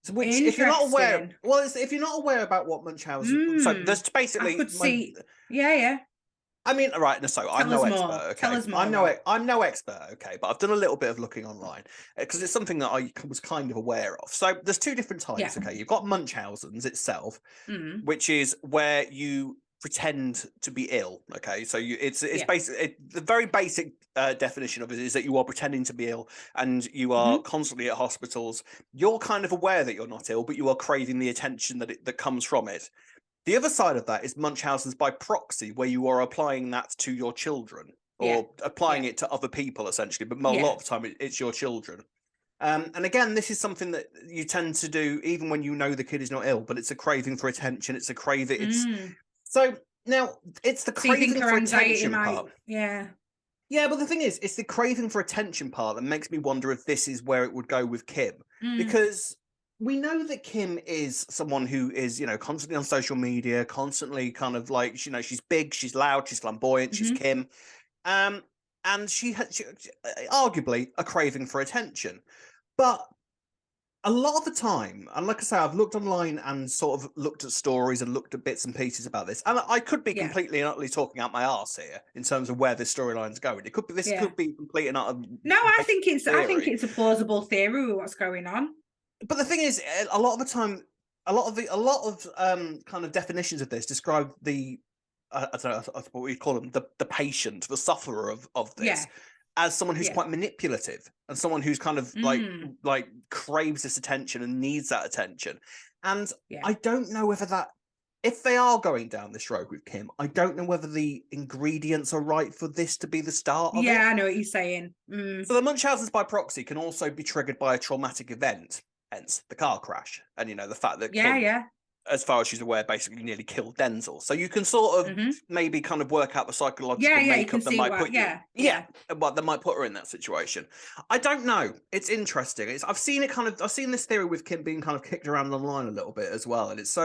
you're not aware, if you're not aware about what Munchausen, so there's basically I could see. Yeah. I mean, right, so I'm no expert, okay? Tell us more. I'm no expert, okay? But I've done a little bit of looking online because it's something that I was kind of aware of. So there's two different types, okay? You've got Munchausen's itself, which is where you pretend to be ill, okay? So it's basically the very basic definition of it is that you are pretending to be ill and you are constantly at hospitals. You're kind of aware that you're not ill, but you are craving the attention that comes from it. The other side of that is Munchausen's by proxy, where you are applying that to your children or applying it to other people, essentially. But a lot of the time, it's your children. And again, this is something that you tend to do even when you know the kid is not ill, but it's a craving for attention. It's a craving. So now it's the craving for attention part. Yeah. Yeah, but the thing is, it's the craving for attention part that makes me wonder if this is where it would go with Kim. Because we know that Kim is someone who is, constantly on social media, constantly kind of like, she's big, she's loud, she's flamboyant, she's Kim. And she has arguably a craving for attention. But a lot of the time, and like I say, I've looked online and sort of looked at stories and looked at bits and pieces about this. And I could be completely and utterly talking out my arse here in terms of where this storyline's going. It could be could be complete and utter. No, I think it's a plausible theory with what's going on. But the thing is, a lot of the time, a lot of kind of definitions of this describe the I don't know what we call them, the patient, the sufferer of this, as someone who's quite manipulative and someone who's kind of like craves this attention and needs that attention. And I don't know whether if they are going down this road with Kim, I don't know whether the ingredients are right for this to be the start of it. Yeah, I know what you're saying. So the Munchausen's by proxy can also be triggered by a traumatic event. hence the car crash. And, the fact that Yeah, Kim, yeah. as far as she's aware, basically nearly killed Denzel. So you can sort of maybe kind of work out the psychological makeup that might put you. Well, that might put her in that situation. I don't know. It's interesting. I've seen this theory with Kim being kind of kicked around online a little bit as well. And it's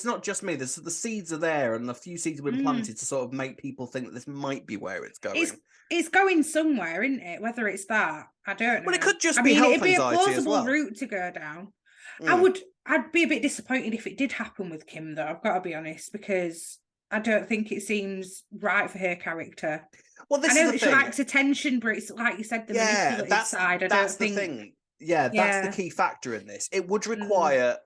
not just me. The seeds are there, and a few seeds have been planted to sort of make people think that this might be where it's going. It's going somewhere, isn't it? Whether it's that, I don't know. Well, it could just be health anxiety as well. It'd be a plausible route to go down. I'd be a bit disappointed if it did happen with Kim, though. I've got to be honest, because I don't think it seems right for her character. Well, I know that she likes attention, but it's like you said, the manipulative side. That's the thing. Yeah, that's the key factor in this. It would require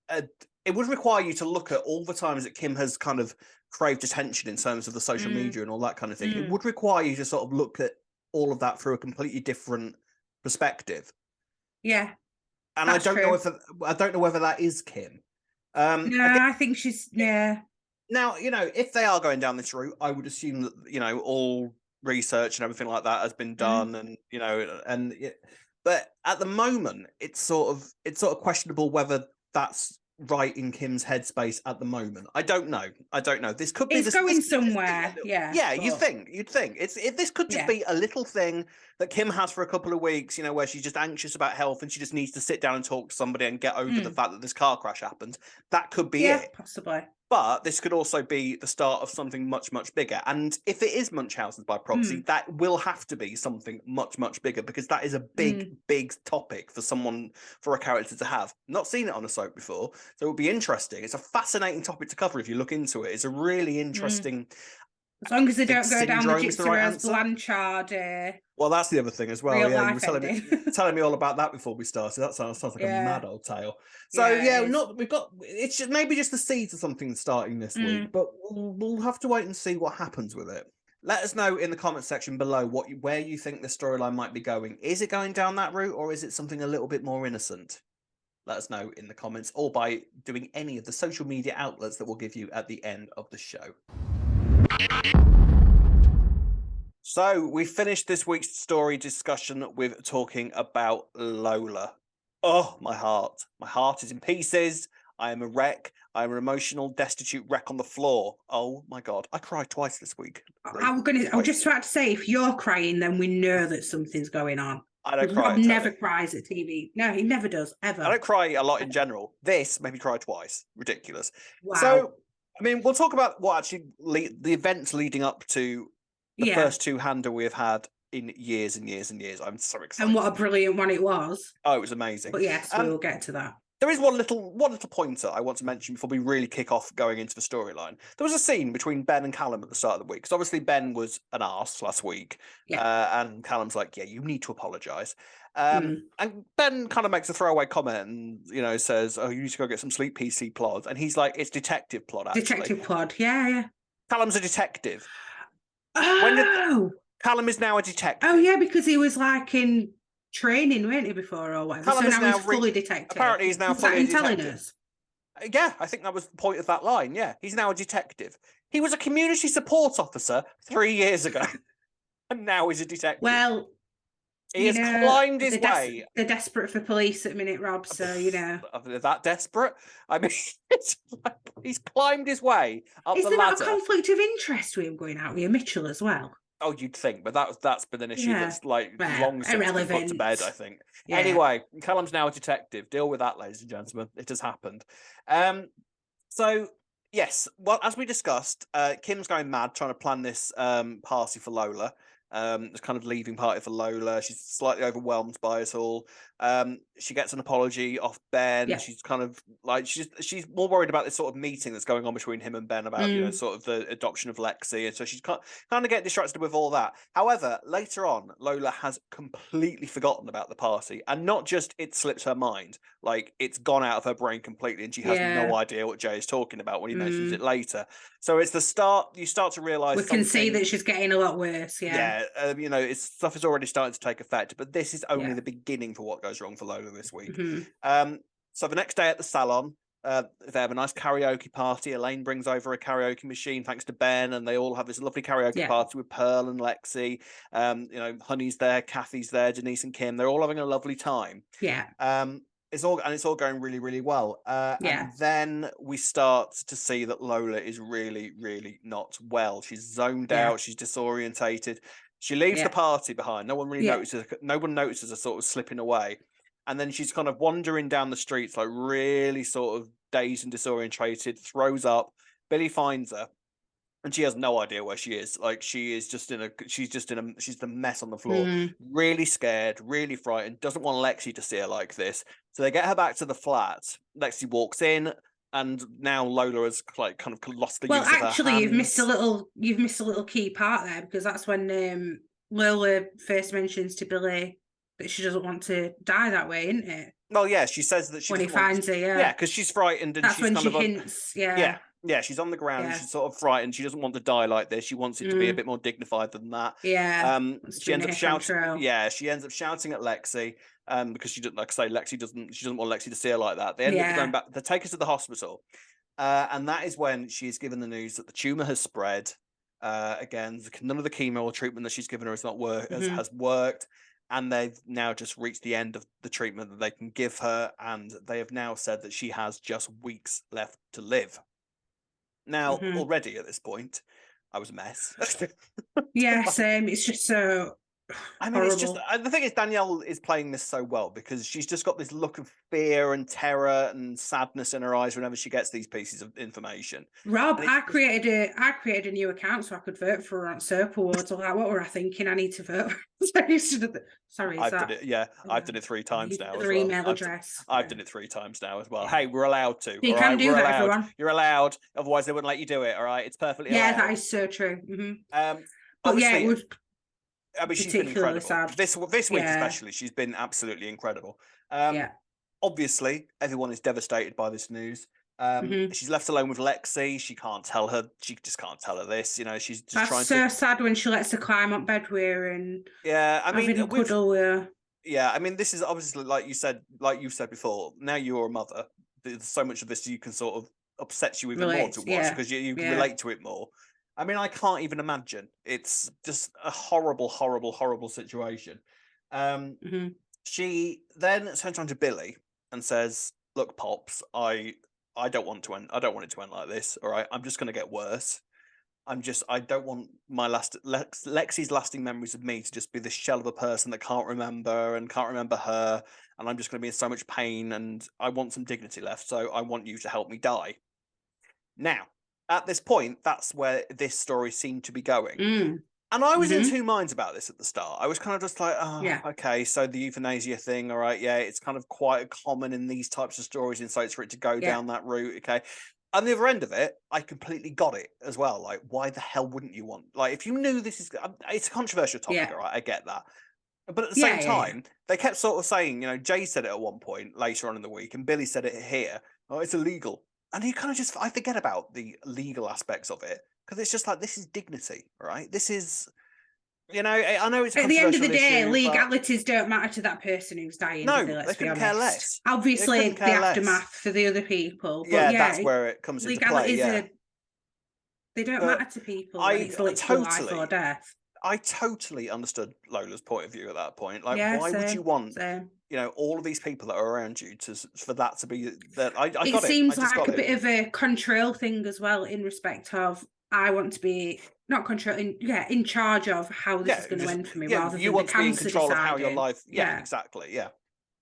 you to look at all the times that Kim has kind of craved attention in terms of the social media and all that kind of thing. It would require you to sort of look at all of that through a completely different perspective. Yeah. And I don't know whether that is Kim. I think she's Now, if they are going down this route, I would assume that all research and everything like that has been done, but at the moment, it's sort of questionable whether that's right in Kim's headspace at the moment. I don't know. This could be. It's going somewhere. Yeah. You'd think. This could just be a little thing that Kim has for a couple of weeks. Where she's just anxious about health and she just needs to sit down and talk to somebody and get over the fact that this car crash happened. That could be it. Possibly. But this could also be the start of something much, much bigger. And if it is Munchausen's by proxy, that will have to be something much, much bigger, because that is a big, big topic for a character to have. Not seen it on a soap before, so it would be interesting. It's a fascinating topic to cover if you look into it. It's a really interesting... As long as they don't go down the Gypsy Rose Blanchard. Well, that's the other thing as well. You were telling me all about that before we started. That sounds like a mad old tale. So it's just maybe just the seeds of something starting this week, but we'll have to wait and see what happens with it. Let us know in the comment section below where you think the storyline might be going. Is it going down that route, or is it something a little bit more innocent? Let us know in the comments, or by doing any of the social media outlets that we'll give you at the end of the show. So we finished this week's story discussion with talking about Lola. Oh, my heart. My heart is in pieces. I am a wreck. I am an emotional, destitute wreck on the floor. Oh my God. I cried twice this week. I was just about to say, if you're crying, then we know that something's going on. I don't cry. Rob never cries at TV. No, he never does, ever. I don't cry a lot in general. This made me cry twice. Ridiculous. Wow. So, we'll talk about what actually the events leading up to the first two-hander we have had in years and years and years. I'm so excited. And what a brilliant one it was. Oh, it was amazing. But yes, we'll get to that. There is one little pointer I want to mention before we really kick off going into the storyline. There was a scene between Ben and Callum at the start of the week, because obviously Ben was an arse last week, and Callum's like, "Yeah, you need to apologise." And Ben kind of makes a throwaway comment and says, "Oh, you need to go get some sleep, PC plod," and he's like, "It's detective plod, actually." Detective plod, yeah. Callum's a detective. Oh, Callum is now a detective. Oh yeah, because he was like in training, weren't he, before or whatever? Callum so now he's fully detective. Apparently he's now fully detective. Telling us? Yeah, I think that was the point of that line. Yeah, he's now a detective. He was a community support officer 3 years ago, and now he's a detective. Well, he has climbed his way. They're desperate for police at the minute, Rob, so They're that desperate? It's like he's climbed his way up the ladder. Is there not a conflict of interest with him going out with Mitchell as well? Oh, you'd think, but that's been an issue that's long since been put to bed, I think. Yeah. Anyway, Callum's now a detective. Deal with that, ladies and gentlemen. It has happened. So yes, well, as we discussed, Kim's going mad trying to plan this party for Lola. This kind of leaving party for Lola. She's slightly overwhelmed by it all. She gets an apology off Ben. Yeah. She's kind of like she's more worried about this sort of meeting that's going on between him and Ben about sort of the adoption of Lexi, and so she's kind of getting distracted with all that. However, later on, Lola has completely forgotten about the party, and not just it slips her mind, like it's gone out of her brain completely, and she has no idea what Jay is talking about when he mentions it later. So it's the start. You start to realise we can see that she's getting a lot worse. Stuff is already starting to take effect, but this is only the beginning for what goes wrong for Lola this week. So the next day at the salon, they have a nice karaoke party. Elaine brings over a karaoke machine thanks to Ben, and they all have this lovely karaoke party with Pearl and Lexi. Honey's there, Kathy's there, Denise and Kim. They're all having a lovely time. it's all going really, really well. And then we start to see that Lola is really, really not well. She's zoned out. She's disorientated. She leaves the party behind. No one really notices. No one notices her sort of slipping away. And then she's kind of wandering down the streets, like really sort of dazed and disorientated. Throws up. Billy finds her, and she has no idea where she is. Like she's the mess on the floor, really scared, really frightened, doesn't want Lexi to see her like this. So they get her back to the flat. Lexi walks in, and now Lola has like kind of lost the use of her hands. Well, actually, you've missed a little key part there, because that's when Lola first mentions to Billy that she doesn't want to die that way, isn't it? Well, yeah, she says that she when he finds her, yeah, because she's frightened, and that's she's when kind she hints, yeah, she's on the ground and she's sort of frightened. She doesn't want to die like this. She wants it to be a bit more dignified than that. Yeah. She ends up shouting. Yeah, she ends up shouting at Lexi because she doesn't, like I say, she doesn't want Lexi to see her like that. They end up going back. They take her to the hospital, and that is when she is given the news that the tumor has spread. Again, none of the chemo or treatment that she's given her has worked. And they've now just reached the end of the treatment that they can give her, and they have now said that she has just weeks left to live. Now, already at this point, I was a mess. Yeah, same. It's just so I mean, horrible. It's just the thing is, Danielle is playing this so well because she's just got this look of fear and terror and sadness in her eyes whenever she gets these pieces of information. Rob, I created a new account so I could vote for her on Soap Awards. Like, what were I thinking? I need to vote. Sorry, I've done it. Yeah, I've done it 3 times now. Their email address. I've done it 3 times now as well. Hey, we're allowed to. You can do that, everyone. You're allowed. Otherwise, they wouldn't let you do it. All right, it's perfectly allowed. Yeah, that is so true. But yeah, it was. I mean, she's been incredible. Sad. This week especially, she's been absolutely incredible. Obviously, everyone is devastated by this news. She's left alone with Lexi. She can't tell her. She just can't tell her this. You know, she's just trying to. That's so sad when she lets her climb up bed with her and. Yeah, I mean, cuddle with her. Yeah, I mean, this is obviously like you said before. Now you're a mother. There's so much of this you can sort of upsets you even more to watch because you can relate to it more. I mean, I can't even imagine. It's just a horrible, horrible, horrible situation. She then turns around to Billy and says, "Look, Pops, I don't want to end. I don't want it to end like this. All right, I'm just going to get worse. I don't want my Lexi's lasting memories of me to just be this shell of a person that can't remember her, and I'm just going to be in so much pain, and I want some dignity left. So I want you to help me die." Now, at this point, that's where this story seemed to be going. And I was in 2 minds about this at the start. I was kind of just like, okay, so the euthanasia thing, all right, yeah, it's kind of quite common in these types of stories, and so it's for it to go down that route, okay. On the other end of it, I completely got it as well. Like, why the hell wouldn't you want? Like, if you knew this is, it's a controversial topic, all right, I get that. But at the same time, they kept sort of saying, you know, Jay said it at one point later on in the week, and Billy said it here. Oh, it's illegal. And you kind of I forget about the legal aspects of it because it's just like, this is dignity, right? This is, you know, I know it's a at the end of the day, issue, legalities don't matter to that person who's dying. No, let's they couldn't care less. Obviously, the aftermath for the other people. But that's where it comes into play. They don't matter to people. It's literally life or death. I totally understood Lola's point of view at that point. Like, why would you want, you know, all of these people that are around you for that to be that? It seems like a bit of a control thing as well, in respect of I want to be not controlling, in charge of how this is going to end for me, rather than you want to be in control of how your life. Yeah, exactly. Yeah.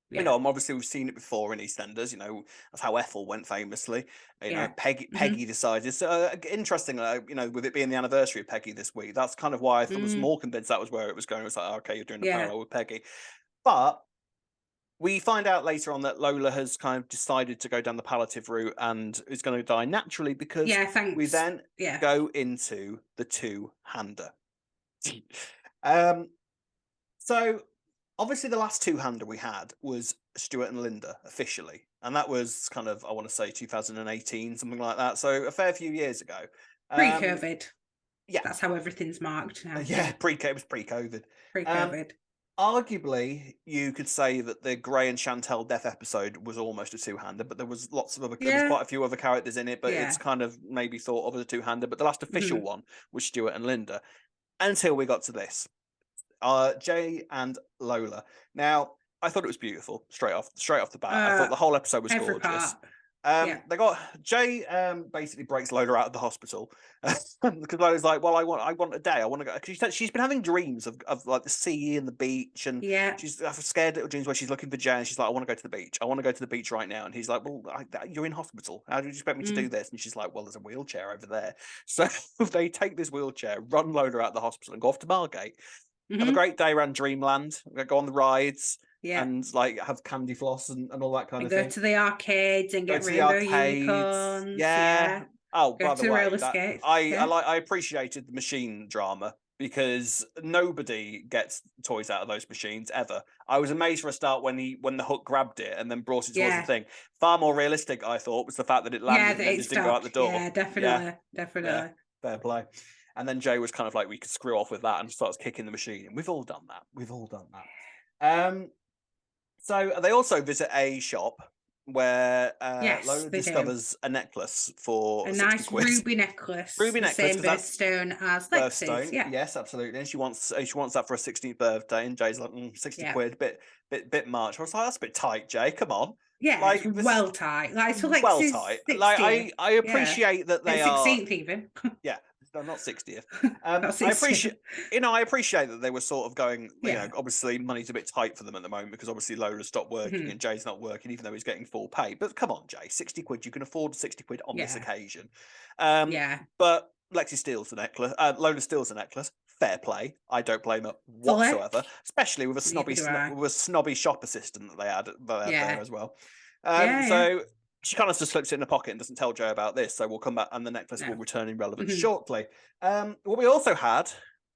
You know, obviously we've seen it before in EastEnders. You know, that's how Ethel went famously. You know, Peggy decided. So interesting, you know, with it being the anniversary of Peggy this week, that's kind of why I was more convinced that was where it was going. It was like, okay, you're doing the parallel with Peggy, but we find out later on that Lola has kind of decided to go down the palliative route and is going to die naturally because we then go into the 2-hander. So. Obviously, the last 2-hander we had was Stuart and Linda officially, and that was kind of, I want to say 2018, something like that. So a fair few years ago. Pre-COVID. That's how everything's marked now. It was pre-COVID. Pre-COVID. Arguably, you could say that the Gray and Chantel death episode was almost a 2-hander, but there was lots of other, there was quite a few other characters in it, but it's kind of maybe thought of as a 2-hander. But the last official one was Stuart and Linda, until we got to this. Jay and Lola. Now, I thought it was beautiful straight off the bat. I thought the whole episode was Every gorgeous. part. Yeah. They got Jay basically breaks Lola out of the hospital because Lola's like, well, I want a day. I want to go because she's been having dreams of like the sea and the beach, and she's having scared little dreams where she's looking for Jay, and she's like, I want to go to the beach. I want to go to the beach right now. And he's like, well, you're in hospital. How do you expect me to do this? And she's like, well, there's a wheelchair over there. So they take this wheelchair, run Lola out of the hospital, and go off to Margate. Have a great day around Dreamland. Go on the rides. Yeah. And like have candy floss and all that kind of thing. Go to the arcades and get rainbow unicorns. Yeah. Oh, by the way, I appreciated the machine drama because nobody gets toys out of those machines ever. I was amazed for a start when the hook grabbed it and then brought it towards the thing. Far more realistic, I thought, was the fact that it landed and just didn't go out the door. Yeah, definitely. Yeah, fair play. And then Jay was kind of like, we could screw off with that, and starts kicking the machine. And we've all done that. So they also visit a shop where Lola discovers a necklace for a 60 nice quid. ruby necklace. Ruby necklace. Same birthstone as Lexi's. Yeah. Yes, absolutely. And she wants that for her 16th birthday. And Jay's like, 60 quid, bit much. I was like, that's a bit tight, Jay. Come on. Yeah, like, well tight. Like it's for Lexi's well tight. 60th. Like I appreciate that they are 16th even. Yeah. No, not 60th. I appreciate that they were sort of going, you know, obviously money's a bit tight for them at the moment because obviously Lola stopped working and Jay's not working, even though he's getting full pay. But come on, Jay, 60 quid, you can afford 60 quid on this occasion. But Lexi steals the necklace. Lola steals the necklace. Fair play. I don't blame her whatsoever, especially with a snobby shop assistant that they had there as well. So she kind of just slips it in the pocket and doesn't tell Joe about this. So we'll come back and the necklace will return in relevance shortly. What we also had,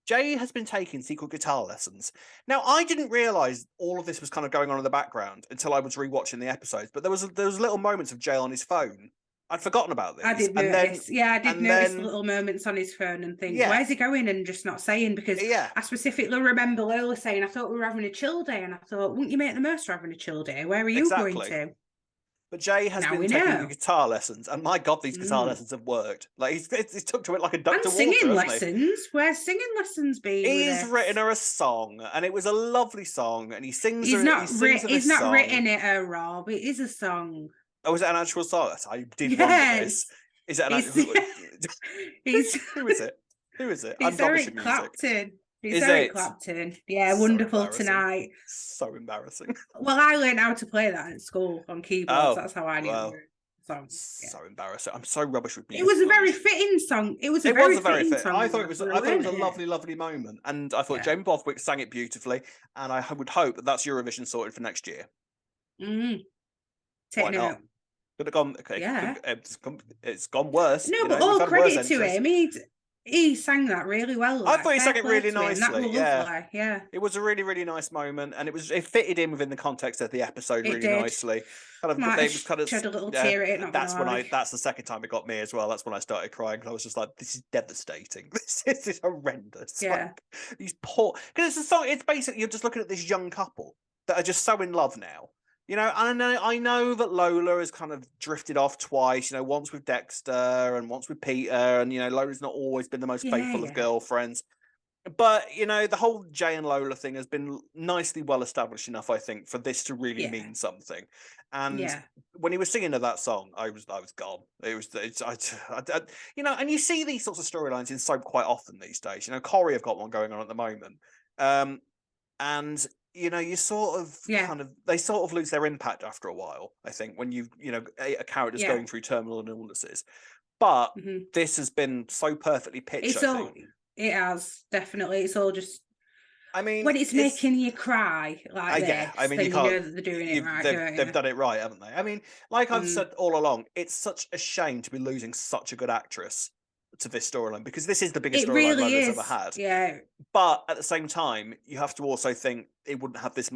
Jay has been taking secret guitar lessons. Now, I didn't realise all of this was kind of going on in the background until I was rewatching the episodes. But there was little moments of Jay on his phone. I'd forgotten about this. I did notice. I did notice little moments on his phone and think, where's he going? And just not saying, because I specifically remember Lola saying, I thought we were having a chill day. And I thought, wouldn't you make the most of having a chill day? Where are you going to? But Jay has been taking guitar lessons, and my God, these guitar lessons have worked. Like he's took to it like a duck to water. And singing lessons. Where's singing lessons been? He's written her a song, and it was a lovely song, and he sings. He's not written it, Rob. It is a song. Oh, is it an actual song? I did wonder this. Is it an actual? Who is it? Who is it? It's Eric Clapton. It's Eric Clapton. Yeah, so Wonderful Tonight. So embarrassing. Well, I learned how to play that at school on keyboards. That's how I knew the song. So embarrassing. I'm so rubbish with music. It was a very fitting song. It was a very fitting song. I thought it was a lovely, lovely moment. And I thought Jamie Bothwick sang it beautifully. And I would hope that that's Eurovision sorted for next year. Why not? Could have gone. Okay, it's gone worse. No, but all credit to him. He sang that really well. I thought he sang it really nicely. That was lovely. Yeah, it was a really, really nice moment, and it fitted in within the context of the episode really nicely. Shed a little tear at it. That's the second time it got me as well. That's when I started crying because I was just like, "This is devastating. This is horrendous." Yeah, like, these poor, because it's a song. It's basically you're just looking at this young couple that are just so in love now. You know, and I know that Lola has kind of drifted off twice, you know, once with Dexter and once with Peter. And, you know, Lola's not always been the most faithful of girlfriends. But, you know, the whole Jay and Lola thing has been nicely well established enough, I think, for this to really mean something. And when he was singing that song, I was gone. You know, and you see these sorts of storylines in soap quite often these days. You know, Corrie have got one going on at the moment. And you know, you sort of they sort of lose their impact after a while, I think, when you know, a character's going through terminal illnesses. But this has been so perfectly pitched, I think. It has, definitely. It's all just, I mean, when it's making you cry like this, I mean, you know that they're doing it right. They've done it right, haven't they? I mean, like I've said all along, it's such a shame to be losing such a good actress to this storyline, because this is the biggest storyline Lola's ever had. Yeah. But at the same time, you have to also think it wouldn't have this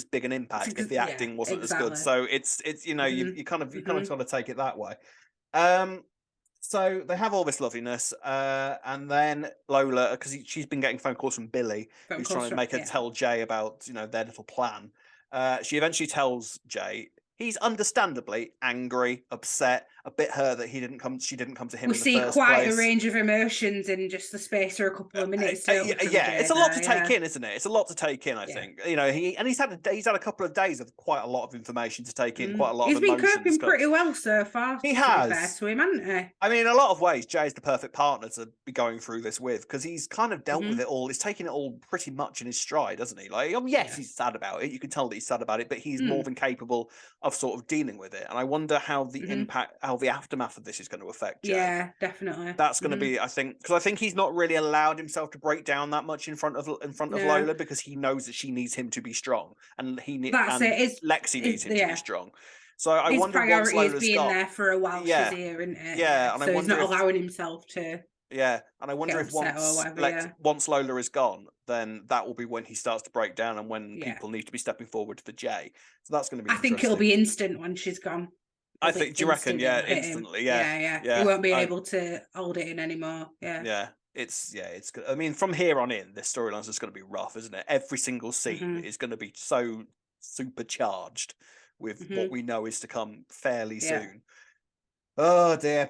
big an impact if the acting wasn't as good. So it's you know, you kind of got to take it that way. So they have all this loveliness, and then Lola, because she's been getting phone calls from Billy, who's trying to make her tell Jay about, you know, their little plan. She eventually tells Jay. He's understandably angry, upset, a bit hurt that she didn't come to him We in the see first quite place. a range of emotions in just the space of a couple of minutes. It's a lot to take in, isn't it? It's a lot to take in. I think he's had a couple of days of quite a lot of information to take in, quite a lot he's of emotions. He's been coping pretty well so far. He has. To be fair to him, hasn't he? I mean, in a lot of ways, Jay's the perfect partner to be going through this with, because he's kind of dealt with it all. He's taken it all pretty much in his stride, hasn't he? Like, yes, he's sad about it. You can tell that he's sad about it, but he's more than capable of sort of dealing with it. And I wonder how the impact, how the aftermath of this is going to affect Jay. Yeah, definitely. That's going to be, I think, because I think he's not really allowed himself to break down that much in front of Lola, because he knows that she needs him to be strong, and Lexi needs him to be strong. So I wonder once Lola's being there for a while she's here, isn't it? Yeah, and so he's not allowing himself to. Yeah, and I wonder if once Lola is gone, then that will be when he starts to break down, and when people need to be stepping forward for Jay. So that's going to be. I think it'll be instant when she's gone. I think. Do you reckon? Yeah, instantly. Yeah. He won't be able to hold it in anymore. Yeah. Yeah. It's good. I mean, from here on in, this storyline's just going to be rough, isn't it? Every single scene is going to be so supercharged with what we know is to come fairly soon. Oh dear.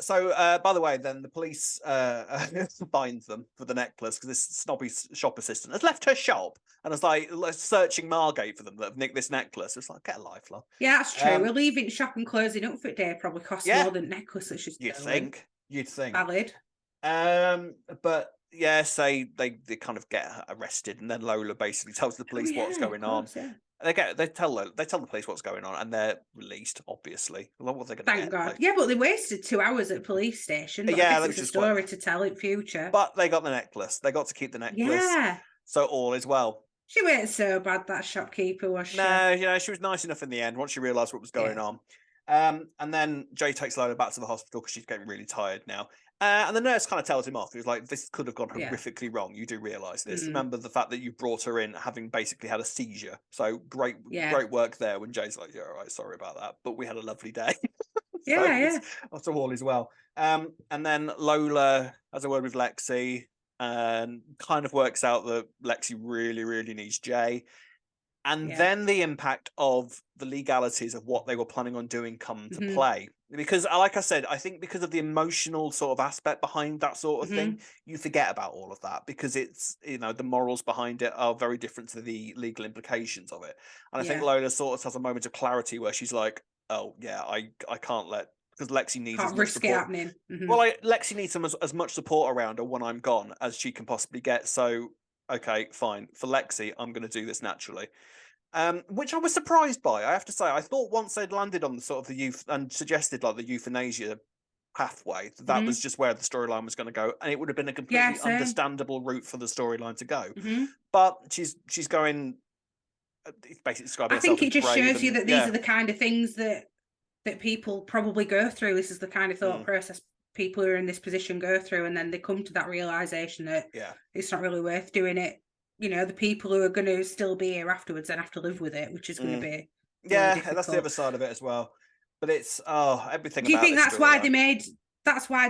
So by the way, then the police finds them for the necklace, because this snobby shop assistant has left her shop and is like searching Margate for them that have nicked this necklace. It's like, get a life, love. Yeah, that's true. We're leaving shop and closing outfit day probably costs more than necklace that she's You'd think. Valid. But yeah, say they kind of get arrested, and then Lola basically tells the police what's going on. They tell the police what's going on, and they're released. Obviously, what are they going to Thank God. Yeah, but they wasted 2 hours at police station. But I guess it's a story to tell in future. But they got the necklace. They got to keep the necklace. Yeah. So all is well. She weren't so bad, that shopkeeper, was she? No, she was nice enough in the end once she realised what was going on. And then Jay takes Lola back to the hospital because she's getting really tired now. And the nurse kind of tells him off. He was like, this could have gone horrifically wrong. You do realise this. Remember the fact that you brought her in having basically had a seizure. So great work there. When Jay's like, yeah, all right, sorry about that. But we had a lovely day. So all is well. And then Lola has a word with Lexi and kind of works out that Lexi really, really needs Jay. And then the impact of the legalities of what they were planning on doing come to play. Because, like I said, I think because of the emotional sort of aspect behind that sort of thing, you forget about all of that, because it's, the morals behind it are very different to the legal implications of it. And I think Lola sort of has a moment of clarity where she's like, oh, yeah, I can't let... Because Lexi needs as much support. Happening. Well, Lexi needs as much support around her when I'm gone as she can possibly get. So, okay, fine. For Lexi, I'm going to do this naturally. Which I was surprised by, I have to say. I thought once they'd landed on the sort of the youth and suggested like the euthanasia pathway, that was just where the storyline was going to go, and it would have been a completely understandable route for the storyline to go. But she's going. Basically, describing. I think it just shows you that these are the kind of things that people probably go through. This is the kind of thought process people who are in this position go through, and then they come to that realization that it's not really worth doing it. The people who are going to still be here afterwards and have to live with it, which is going to be really difficult. That's the other side of it as well. But it's everything. Do you think that's why they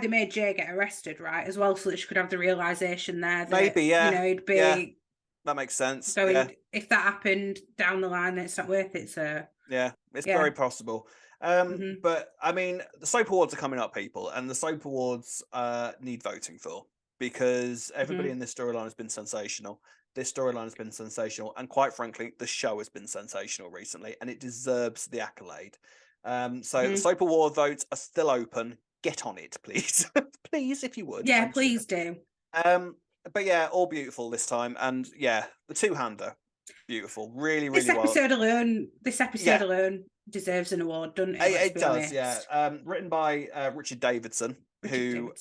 made Jay get arrested, right? As well, so that she could have the realization there that maybe, it'd be that makes sense. So if that happened down the line, then it's not worth it. So it's very possible. But I mean, the soap awards are coming up, people, and the soap awards need voting for, because everybody in this storyline has been sensational. This storyline has been sensational, and quite frankly, the show has been sensational recently, and it deserves the accolade. So the soap award votes are still open. Get on it, please. Please, if you would. Yeah, please do. But yeah, all beautiful this time, and the two-hander, beautiful, really, really well. This episode alone deserves an award, doesn't it? It does, written by Richard Davidson, who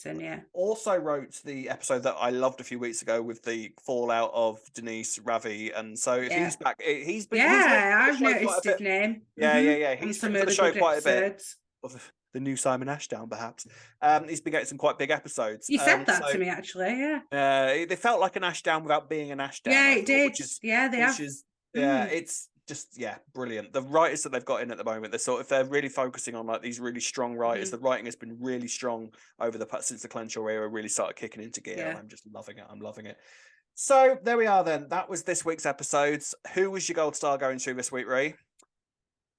also wrote the episode that I loved a few weeks ago with the fallout of Denise, Ravi, and so if he's back, he's been. I've noticed his name. He's been for the show quite a bit. Of the new Simon Ashdown, perhaps. He's been getting some quite big episodes. You said that to me, actually. They felt like an Ashdown without being an Ashdown. Yeah, it did. It's just brilliant. The writers that they've got in at the moment, they're really focusing on like these really strong writers. The writing has been really strong since the Clenshaw era really started kicking into gear. And I'm just loving it. I'm loving it. So there we are then. That was this week's episodes. Who was your gold star going to this week, Ray?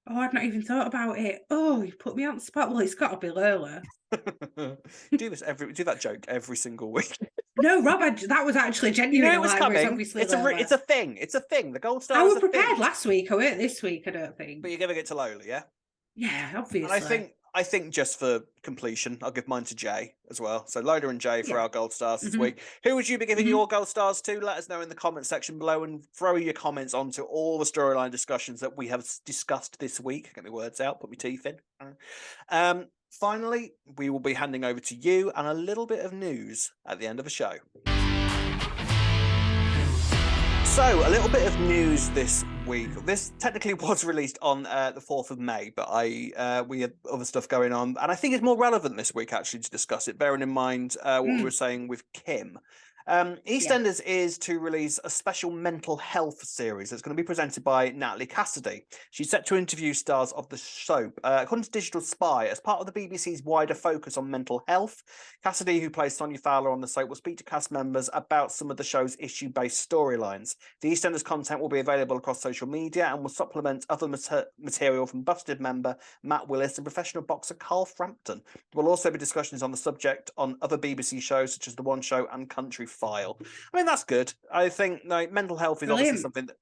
Oh, I've not even thought about it. Oh, you put me on the spot. Well, it's got to be Lola. Do that joke every single week. No, Rob, that was actually You know genuine. it was Like, it's coming. obviously It's Lola. it's a thing. It's a thing. The gold star I is was a thing. prepared last week. I weren't this week, I don't think. But you're giving it to Lola, yeah? Yeah, obviously. And I think just for completion, I'll give mine to Jay as well. So Lola and Jay for our gold stars this week. Who would you be giving your gold stars to? Let us know in the comment section below and throw your comments onto all the storyline discussions that we have discussed this week. Get my words out, put my teeth in. Finally, we will be handing over to you and a little bit of news at the end of the show. So, a little bit of news this week. This technically was released on the 4th of May, but we had other stuff going on, and I think it's more relevant this week actually to discuss it, bearing in mind what we were saying with Kim. EastEnders is to release a special mental health series that's going to be presented by Natalie Cassidy. She's set to interview stars of the soap. According to Digital Spy, as part of the BBC's wider focus on mental health, Cassidy, who plays Sonia Fowler on the soap, will speak to cast members about some of the show's issue-based storylines. The EastEnders content will be available across social media and will supplement other material from Busted member Matt Willis and professional boxer Carl Frampton. There will also be discussions on the subject on other BBC shows such as The One Show and Country File. I mean, that's good. I think mental health is obviously something that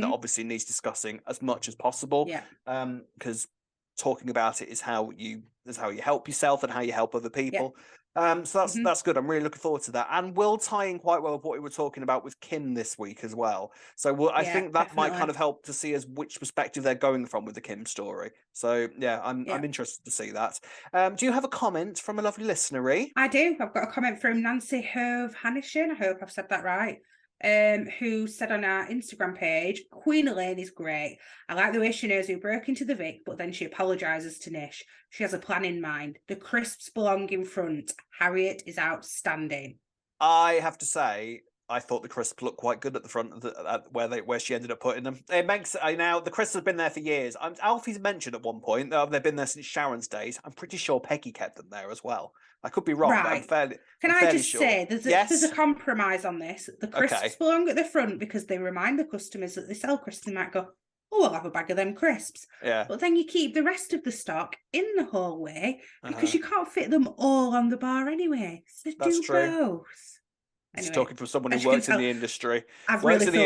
obviously needs discussing as much as possible. Yeah. Because talking about it is how you help yourself and how you help other people. So that's good. I'm really looking forward to that, and will tie in quite well with what we were talking about with Kim this week as well. So I think that might kind of help to see as which perspective they're going from with the Kim story. So I'm interested to see that. Do you have a comment from a lovely listener? I do. I've got a comment from Nancy Hove Hannishin. I hope I've said that right. Who said on our Instagram page, Queen Elaine is great. I like the way she knows who broke into the Vic, but then she apologises to Nish. She has a plan in mind. The crisps belong in front. Harriet is outstanding. I have to say, I thought the crisps looked quite good at the front of where she ended up putting them. It makes now the crisps have been there for years. Alfie's mentioned at one point that they've been there since Sharon's days. I'm pretty sure Peggy kept them there as well. I could be wrong, right. But Can I just say there's a compromise on this. The crisps belong at the front because they remind the customers that they sell crisps. They might go, oh, I'll have a bag of them crisps. Yeah. But then you keep the rest of the stock in the hallway because you can't fit them all on the bar anyway. So that's do true. Both. Anyway, just talking from someone who works in the industry. Works in the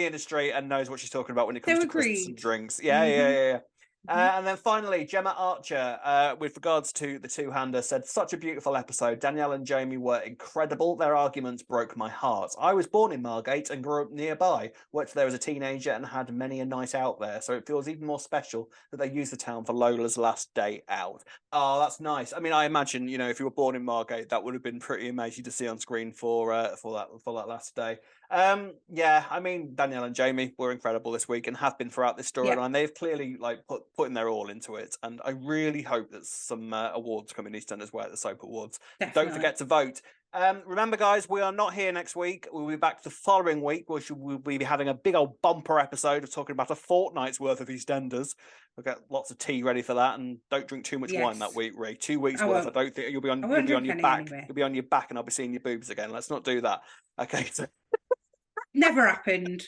industry and knows what she's talking about when it comes to crisps and drinks. Yeah. And then finally, Gemma Archer, with regards to the two-hander, said, such a beautiful episode. Danielle and Jamie were incredible. Their arguments broke my heart. I was born in Margate and grew up nearby, worked there as a teenager and had many a night out there. So it feels even more special that they used the town for Lola's last day out. Oh, that's nice. I mean, I imagine, if you were born in Margate, that would have been pretty amazing to see on screen for that last day. I mean, Danielle and Jamie were incredible this week and have been throughout this storyline. They've clearly putting their all into it, and I really hope that some awards come in EastEnders where the soap awards. Definitely. Don't forget to vote. Remember, guys, we are not here next week. We'll be back the following week, which we'll be having a big old bumper episode of talking about a fortnight's worth of EastEnders. We'll get lots of tea ready for that, and don't drink too much wine that week, Ray. 2 weeks worth. I don't think you'll be on your back. Anyway. You'll be on your back, and I'll be seeing your boobs again. Let's not do that. Okay. So. Never happened.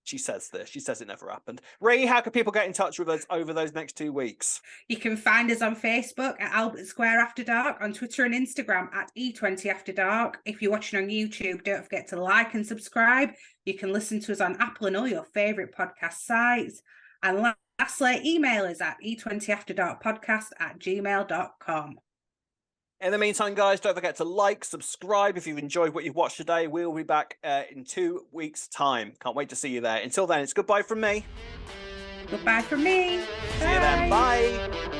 She says this. She says it never happened. Ray, how can people get in touch with us over those next 2 weeks? You can find us on Facebook at Albert Square After Dark, on Twitter and Instagram at E20 After Dark. If you're watching on YouTube, don't forget to like and subscribe. You can listen to us on Apple and all your favourite podcast sites. And lastly, email us at e20afterdarkpodcast@gmail.com. In the meantime, guys, don't forget to like, subscribe if you've enjoyed what you've watched today. We'll be back in 2 weeks' time. Can't wait to see you there. Until then, it's goodbye from me. Goodbye from me. See you then. Bye.